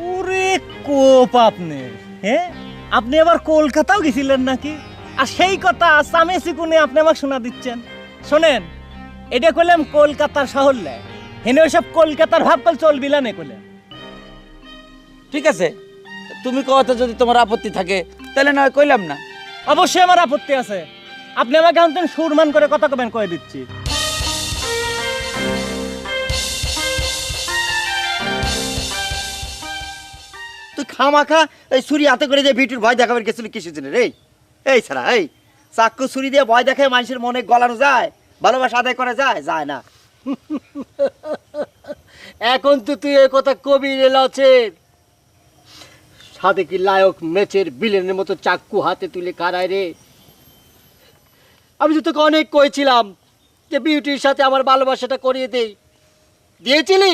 ওরে কোপ আপনার, হ্যাঁ? আপনি আবার কলকাতাও গেছিলেন নাকি? আর সেই কথা সামে সিকুনে আপনি আমাকে শোনা দিচ্ছেন। শোনেন, এটা কইলাম কলকাতার শহর লাই, হেনে ওইসব কলকাতার ভাবকল চলবিলা নে কইলেন। ঠিক আছে, তুমি কথা যদি তোমার আপত্তি থাকে তাহলে নয় কইলাম না। অবশ্যই আমার আপত্তি আছে। আপনি আমাকে আনতেন সুরমান করে কথা কবেন কয়ে দিচ্ছি। তুই খামাখা এই ছুরি হাতে করে দিয়ে ভিটুর ভয় দেখাবার গেছিল কিসের জন্য রে? এই ছাড়া এই চাক্কু ছুরি দিয়ে ভয় দেখায় মানুষের মনে গলানো যায়, ভালোবাসা আদায় করা যায়? যায় না। এখন তো তুই এই কথা কবি আছে, সাথে কি লায়ক ম্যাচের বিলেনের মতো চাক্কু হাতে তুলে কারায় রে? আমি তো তোকে অনেক কইছিলাম যে বিউটির সাথে আমার ভালোবাসাটা করিয়ে দেই, দিয়েছিলি?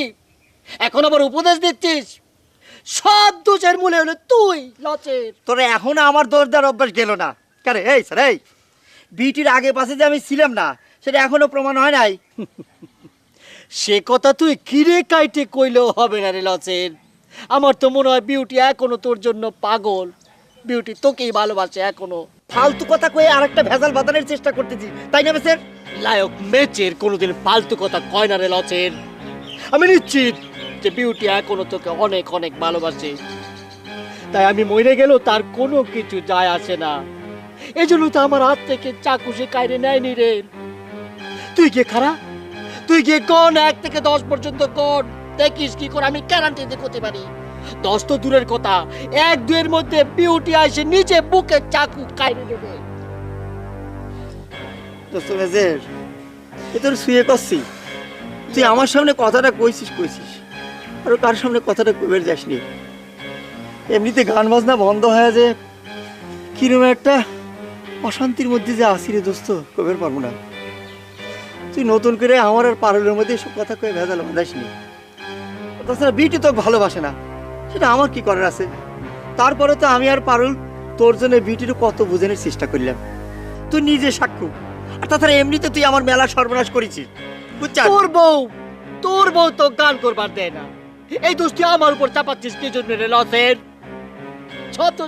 এখন আবার উপদেশ দিচ্ছিস? সব দোষের মূলে হলো তুই লচের। তোর এখন আমার দরদার অভ্যাস গেল না কেন? এই স্যার এই বিউটির আগে পাশে যে আমি ছিলাম না সেটা এখনো প্রমাণ হয় নাই। সে কথা তুই কিরে কাইটে কইলেও হবে না রে লচের। আমার তো মনে হয় বিউটি এখনো তোর জন্য পাগল, বিউটি তোকেই ভালোবাসে এখনো। ফালতু কথা কয়ে আর একটা ভেজাল বাঁধানোর চেষ্টা করতেছি, তাই না স্যার? লায়ক মেচের কোনোদিন ফালতু কথা কয় না রে লচের। আমি নিশ্চিত যে বিউটি এখনো তোকে অনেক অনেক ভালোবাসে, তাই আমি মরে গেলেও তার কোনো কিছু যায় আসে না। এই জন্য তো আমার হাত থেকে চাকু সে কাইরে নেয়নি রে। তুই গিয়ে খারা, তুই গিয়ে কোন 1 থেকে 10 পর্যন্ত কোন দেখিস কি করে আমি গ্যারান্টি দিয়ে করতে পারি। 10 তো দূরের কথা, 1-2 এর মধ্যে বিউটি আসে নিচে বুকে চাকু কাইরে দেবে। দোস্ত মেজের এ তোর শুয়ে করছি, তুই আমার সামনে কথাটা কইছিস আর কার সামনে কথাটা কইবার যাসনি। এমনিতে গান বাজনা বন্ধ হয়ে যে কিরকম একটা অশান্তির মধ্যে যে আসি রে দোস্ত, কইবার পারবো না। তুই নতুন করে আমার আর পারুলের মধ্যে এসব কথা কয়ে ভেজাল বাঁধাসনি। তাছাড়া বিউটি তোকে ভালোবাসে না, সেটা আমার কি করার আছে? তারপরে তো আমি আর পারুল তোর জন্য বিউটির কত বোঝানোর চেষ্টা করলাম, তুই নিজে সাক্ষ্য। আর তাছাড়া এমনিতে তুই আমার মেলা সর্বনাশ করেছিস, বুঝছিস? তোর বউ তোর বউ তো গান করবার দেয় না, এই দোষটি আমার উপর চাপাচ্ছিস কি জন্য রে লসের? ছত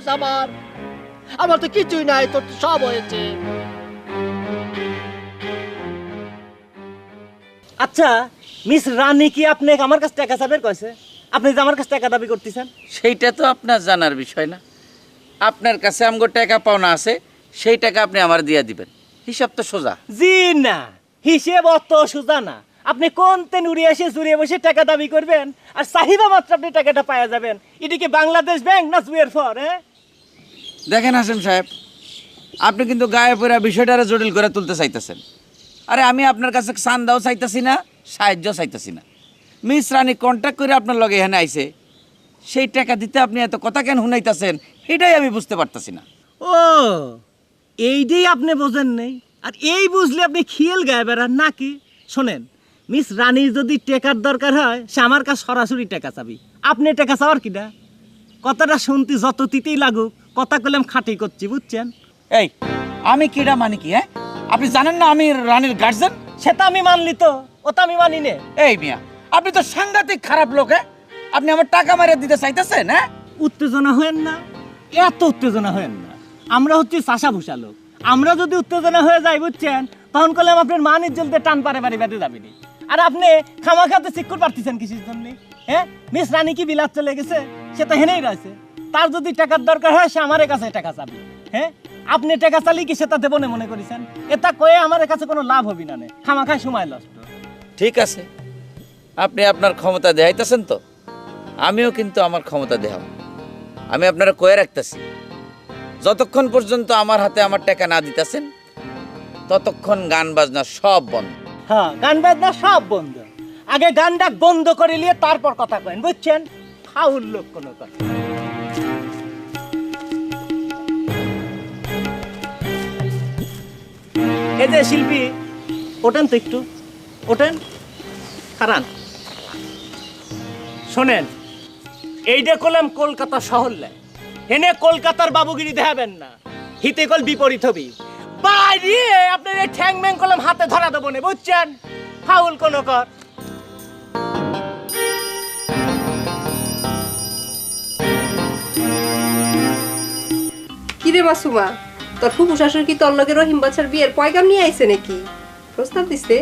আমার তো কিছুই নাই, তোর তো সব হয়েছে। আচ্ছা মিস রানী কি আপনি আমার কাছে টাকা চাবেন কইছে? আপনি যে আমার কাছে টাকা দাবি করতেছেন সেইটা তো আপনার জানার বিষয় না। আপনার কাছে আমগো টাকা পাওনা আছে, সেই টাকা আপনি আমার দিয়া দিবেন, হিসাব তো সোজা। জি না, হিসেব অত সোজা না। আপনি কোন তেন উড়ে এসে জুড়িয়ে বসে টাকা দাবি করবেন আর চাহিদা মাত্র আপনি টাকাটা পাওয়া যাবেন। এটা কি বাংলাদেশ ব্যাংক না জুয়ের ফর? দেখেন হাসিম সাহেব, আপনি কিন্তু গায়ে পড়া বিষয়টারে জটিল করে তুলতে চাইতেছেন। আরে আমি আপনার কাছে চান্দাও চাইতেছি না, সাহায্য চাইতেছি না। মিস রানী কন্ট্যাক্ট করে আপনার লগে এখানে আইছে, সেই টাকা দিতে আপনি এত কথা কেন শুনাইতেছেন এটাই আমি বুঝতে পারতেছি না। ও এইটাই আপনি বোঝেন নেই, আর এই বুঝলে আপনি খেয়াল গায়ে বেড়ান নাকি? শোনেন, মিস রানীর যদি টাকার দরকার হয় সে আমার কাছে সরাসরি টাকা চাবি। আপনি টাকা চাওয়ার কিনা? কথাটা শুনতে যত তিতেই লাগুক, কথা কইলাম খাটি করছি, বুঝছেন? এই আমি কিডা মানে কি? হ্যাঁ, আপনি জানেন না আমি রানীর গার্জেন? সেটা আমি মানলি তো, ওটা আমি মানি নে। এই মিয়া, আপনি তো সাংঘাতিক খারাপ লোক। আপনি আমার টাকা মারিয়ে দিতে চাইতেছেন? হ্যাঁ, উত্তেজনা হয়েন না, এত উত্তেজনা হয়েন না। আমরা হচ্ছে চাষা ভুষা লোক, আমরা যদি উত্তেজনা হয়ে যাই বুঝছেন, তখন করলাম আপনার মানির জলতে টান পারে বাড়ি বেঁধে যাবেনি। আর আপনি খামাখাতে চিকুর পারতেছেন কিসের জন্য? হ্যাঁ, মিস রানী কি বিলাত চলে গেছে? সে তো হেনেই রয়েছে। তার যদি টাকার দরকার হয় সে আমার কাছে টাকা চাবি। হ্যাঁ, আপনি টাকা চালি কি সেটা দেবো না মনে করেছেন? এটা কয়ে আমার কাছে কোনো লাভ হবি না, খামাখায় সময় নষ্ট। ঠিক আছে, আপনি আপনার ক্ষমতা দেখাইতেছেন তো, আমিও কিন্তু আমার ক্ষমতা দেখাব। আমি আপনারা কয়ে রাখতেছি, যতক্ষণ পর্যন্ত আমার হাতে আমার টাকা না দিতেছেন ততক্ষণ গান বাজনা সব বন্ধ। হ্যাঁ, গান বাজনা সব বন্ধ। আগে গানটা বন্ধ করে নিয়ে তারপর কথা কয়েন, বুঝছেন? ফাউল লোক কোনো কথা। এই যে শিল্পী, ওঠেন তো একটু, ওঠেন, খারান। শোনেন, এইটা করলাম কলকাতা শহর লাই, এনে কলকাতার বাবুগিরি দেখাবেন না, হিতে কল বিপরীত হবি। বাইরে আপনার এই ঠ্যাং ম্যাং করলাম হাতে ধরা দেবো না, বুঝছেন? ফাউল কোনো কর। কিরে মাসুমা, তোর ফুফু শাশুড়ি কি তোর লগে রহিম বাচ্চার বিয়ের পয়গাম নিয়ে আইছে নাকি? প্রস্তাব দিছে?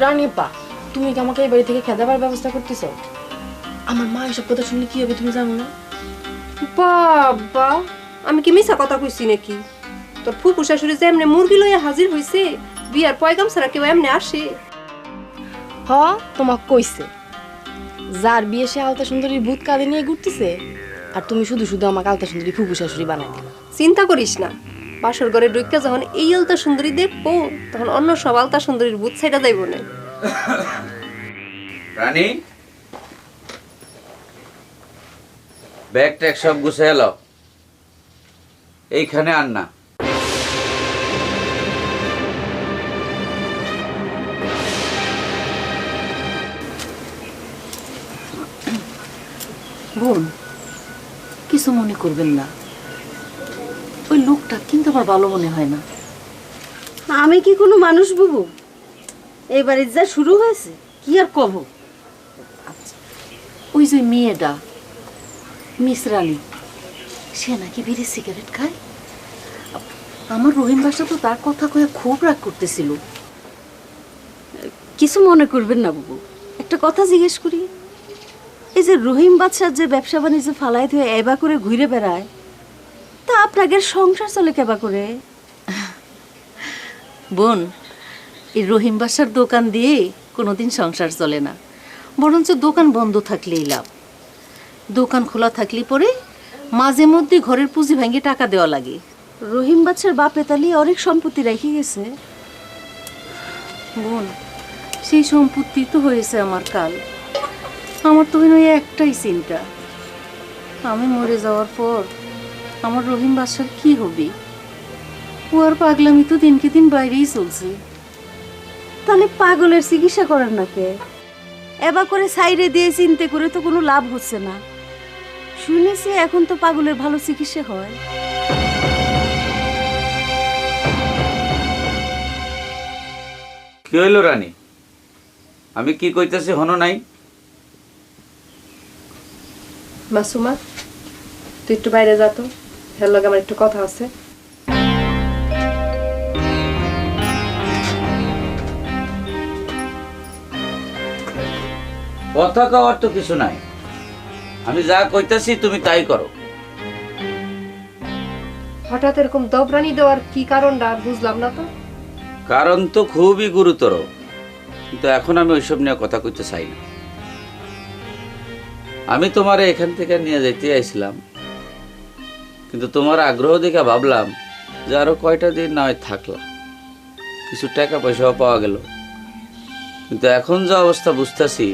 রানী পা, তুমি কি আমাকে এই বাড়ি থেকে খেতে দেওয়ার ব্যবস্থা করতেছো? আমার মা এসব কথা শুনলে কি হবে তুমি জানো না? বাবা, আমি কি মিছা কথা কইছি নাকি? তোর ফুফু শাশুড়ি যে এমনি মুরগি লইয়া হাজির হইছে, বিয়ার পয়গাম ছাড়া কেউ এমনি আসে? হ, তোমাক কইছে যার বিয়ে সে আলতা সুন্দরীর ভূত কাঁধে নিয়ে ঘুরতেছে, আর তুমি শুধু শুধু আমাকে আলতা সুন্দরী ফুফু শাশুড়ি বানাই দিলা। চিন্তা করিস না, বাসর ঘরে ঢুকে যখন এই আলতা সুন্দরী দেখবো তখন অন্য সব আলতা সুন্দরীর ভূত ছাইড়া যাইব না। রানী, ব্যাগ ট্যাগ সব গুছিয়ে এলো, এইখানে আর না। বোন, কিছু মনে করবেন না, ওই লোকটা কিন্তু আমার ভালো মনে হয় না। আমি কি কোনো মানুষ বুবু? এবারে যা শুরু হয়েছে কি আর কব। ওই যে মেয়েটা মিস রানী, সে নাকি বিড়ি সিগারেট খায়। আমার রহিম বাসা তো তার কথা কয়ে খুব রাগ করতেছিল। কিছু মনে করবেন না বুবু, একটা কথা জিজ্ঞেস করি, এই যে রহিম বাদশার যে ব্যবসা বাণিজ্য ফালাই ধুয়ে এবা করে ঘুরে বেড়ায়, তা আপনাদের সংসার চলে কেবা করে? বোন, এই রহিম বাসার দোকান দিয়ে কোনোদিন সংসার চলে না, বরঞ্চ দোকান বন্ধ থাকলেই লাভ। দোকান খোলা থাকলে পরে মাঝে মধ্যে ঘরের পুঁজি ভেঙে টাকা দেওয়া লাগে। রহিম বাদশার বাপে তালি অনেক সম্পত্তি রেখে গেছে। বোন, সেই সম্পত্তি তো হয়েছে আমার কাল। আমার তো ওই একটাই চিন্তা, আমি মরে যাওয়ার পর আমার রহিম বাদশার কি হবে? ও আর পাগলামি তো দিনকে দিন বাইরেই চলছে। তাহলে পাগলের চিকিৎসা করেন না কে? এবা করে সাইডে দিয়ে চিন্তা করে তো কোনো লাভ হচ্ছে না। শুনেছি এখন তো পাগলের ভালো চিকিৎসা হয়। কি হইল রানী? আমি কি কইতেছি হনো নাই? মাসুমা তুই একটু বাইরে যা তো, হের লগে আমার একটু কথা আছে। কথা কওয়ার তো কিছু নাই, আমি যা কইতাছি তুমি তাই করো। হঠাৎ এরকম দবরানি দেওয়ার কি কারণটা বুঝলাম না তো। কারণ তো খুবই গুরুতর, কিন্তু এখন আমি ওইসব নিয়ে কথা কইতে চাই না। আমি তোমারে এখান থেকে নিয়ে যেতে আইছিলাম, কিন্তু তোমার আগ্রহ দেখে ভাবলাম যে আরো কয়টা দিন না হয় থাকলাম, কিছু টাকা পয়সাও পাওয়া গেল। কিন্তু এখন যে অবস্থা বুঝতেছি,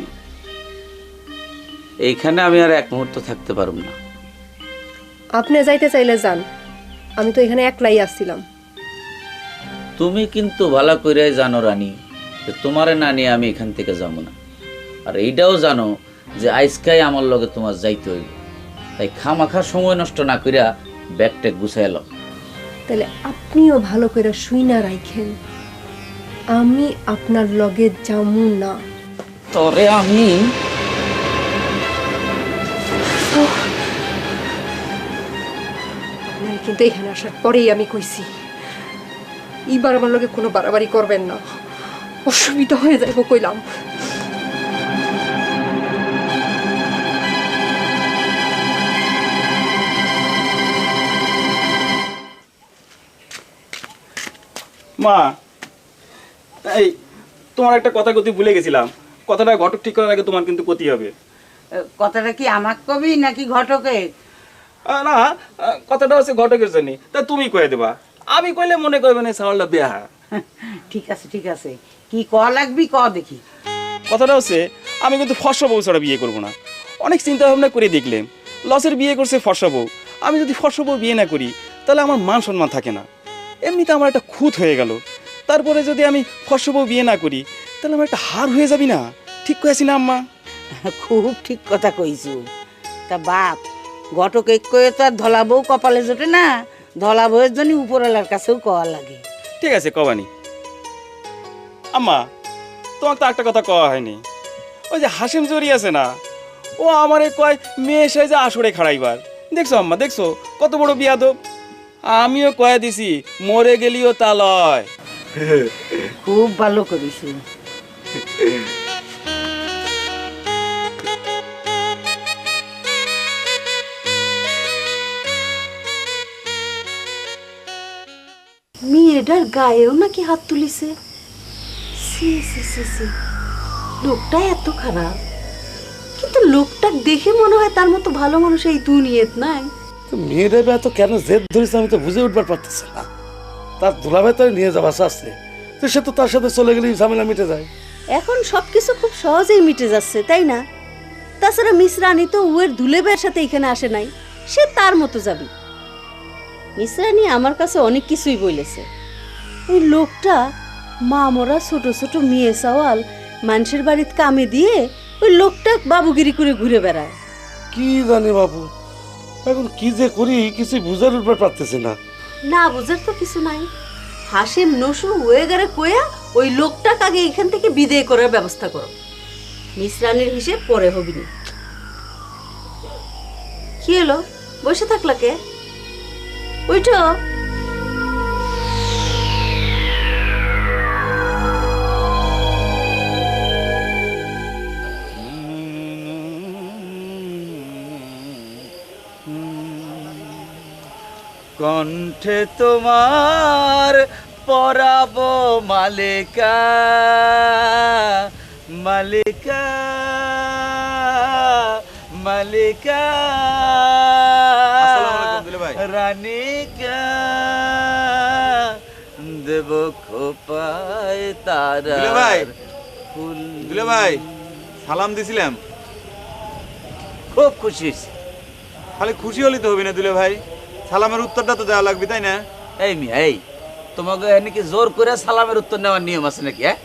এইখানে আমি আর এক মুহূর্ত থাকতে পারব না। আপনি যাইতে চাইলে যান, আমি তো এখানে একলাই আসছিলাম। তুমি কিন্তু ভালো করে জানো রানী যে তোমারে না নিয়ে আমি এখান থেকে যাব না, আর এইটাও জানো যে আজকাই আমার লগে তোমার যাইতে হইব। তাই খামাখা সময় নষ্ট না কইরা ব্যাগটা গুছাইল। তাহলে আপনিও ভালো করে শুই না রাখেন, আমি আপনার লগে যামু না। তরে আমি আপনার কিন্তু এখানে আসার পরেই আমি কইছি, এবার আমার লগে কোনো বাড়াবাড়ি করবেন না, অসুবিধা হয়ে যাইব কইলাম। মা, এই তোমার একটা কথা কতি ভুলে গেছিলাম, কথাটা ঘটক ঠিক করার আগে তোমার কিন্তু কতি হবে। কথাটা কি আমার কবি নাকি ঘটকে? না, কথাটা হচ্ছে ঘটকের জন্য, তা তুমি কয়ে দেবা। আমি কইলে মনে করবে না সাওয়ালটা বেহা। ঠিক আছে ঠিক আছে, কি ক লাগবি ক দেখি। কথাটা হচ্ছে আমি কিন্তু ফর্সা বউ ছাড়া বিয়ে করবো না। অনেক চিন্তা ভাবনা করে দেখলেন, লসের বিয়ে করছে ফর্সা বউ। আমি যদি ফর্সা বউ বিয়ে না করি তাহলে আমার মান সম্মান থাকে না। এমনিতে আমার একটা খুঁত হয়ে গেল, তারপরে যদি আমি ফর্সা বউ বিয়ে না করি তাহলে আমার একটা হার হয়ে যাবি না? ঠিক কয়েছি না আম্মা? খুব ঠিক কথা কইছু। তা বাপ, ঘটকে কয়ে তো আর ধলা বউ কপালে জোটে না, ধলা বউয়ের জন্য উপরওয়ালার কাছেও কওয়া লাগে। ঠিক আছে, কবানি। আম্মা, তোমাকে তো একটা কথা কওয়া হয়নি। ওই যে হাসিম জরি আছে না, ও আমারে কয় মেয়ে সাইজে আসরে খাড়াইবার। দেখছো আম্মা, দেখছো কত বড় বিয়াদব। আমিও কয়ে দিছি মরে গেলিও তা লয়। খুব ভালো করিস। মেয়েটার গায়েও নাকি হাত তুলিছে। সি সি সি সি, লোকটা এত খারাপ, কিন্তু লোকটা দেখে মনে হয় তার মতো ভালো মানুষ এই দুনিয়াত নাই। মেয়েটা এত কেন জেদ ধরেছে আমি তো বুঝে উঠবার পারতেছি না। তার দুলাভাই তার নিয়ে যাওয়া আসছে, তো সে তো তার সাথে চলে গেলেই ঝামেলা মিটে যায়। এখন সবকিছু খুব সহজেই মিটে যাচ্ছে, তাই না? তাছাড়া মিস রানী তো উয়ের দুলেবের সাথে এখানে আসে নাই, সে তার মতো যাবে। মিস রানী আমার কাছে অনেক কিছুই বলেছে। ওই লোকটা মা মরা ছোট ছোট মেয়ে সওয়াল মানুষের বাড়িতে কামে দিয়ে ওই লোকটা বাবুগিরি করে ঘুরে বেড়ায়। কি জানি বাবু, এখন কি যে করি কিছু বুঝার উঠবার পারতেছি না। না বুঝার তো কিছু নাই। হাসিম নসু হয়ে গেলে কয়া ওই লোকটাকে আগে এখান থেকে বিদায় করার ব্যবস্থা করো। মিস রানীর হিসেব পরে হবি না। কি হলো, বসে থাকলা কে? ওইটা কণ্ঠে তোমার পরাব মালিকা মালিকা মালিকা রানিকা দেব খোপায় তারা। দুলে ভাই, সালাম দিছিলাম, খুব খুশি হয়েছি। খালি খুশি হলি তো হবি না দুলে ভাই, সালামের উত্তরটা তো দেওয়া লাগবে, তাই না? এই মিয়া, এই তোমাকে নাকি জোর করে সালামের উত্তর নেওয়ার নিয়ম আছে নাকি? হ্যাঁ,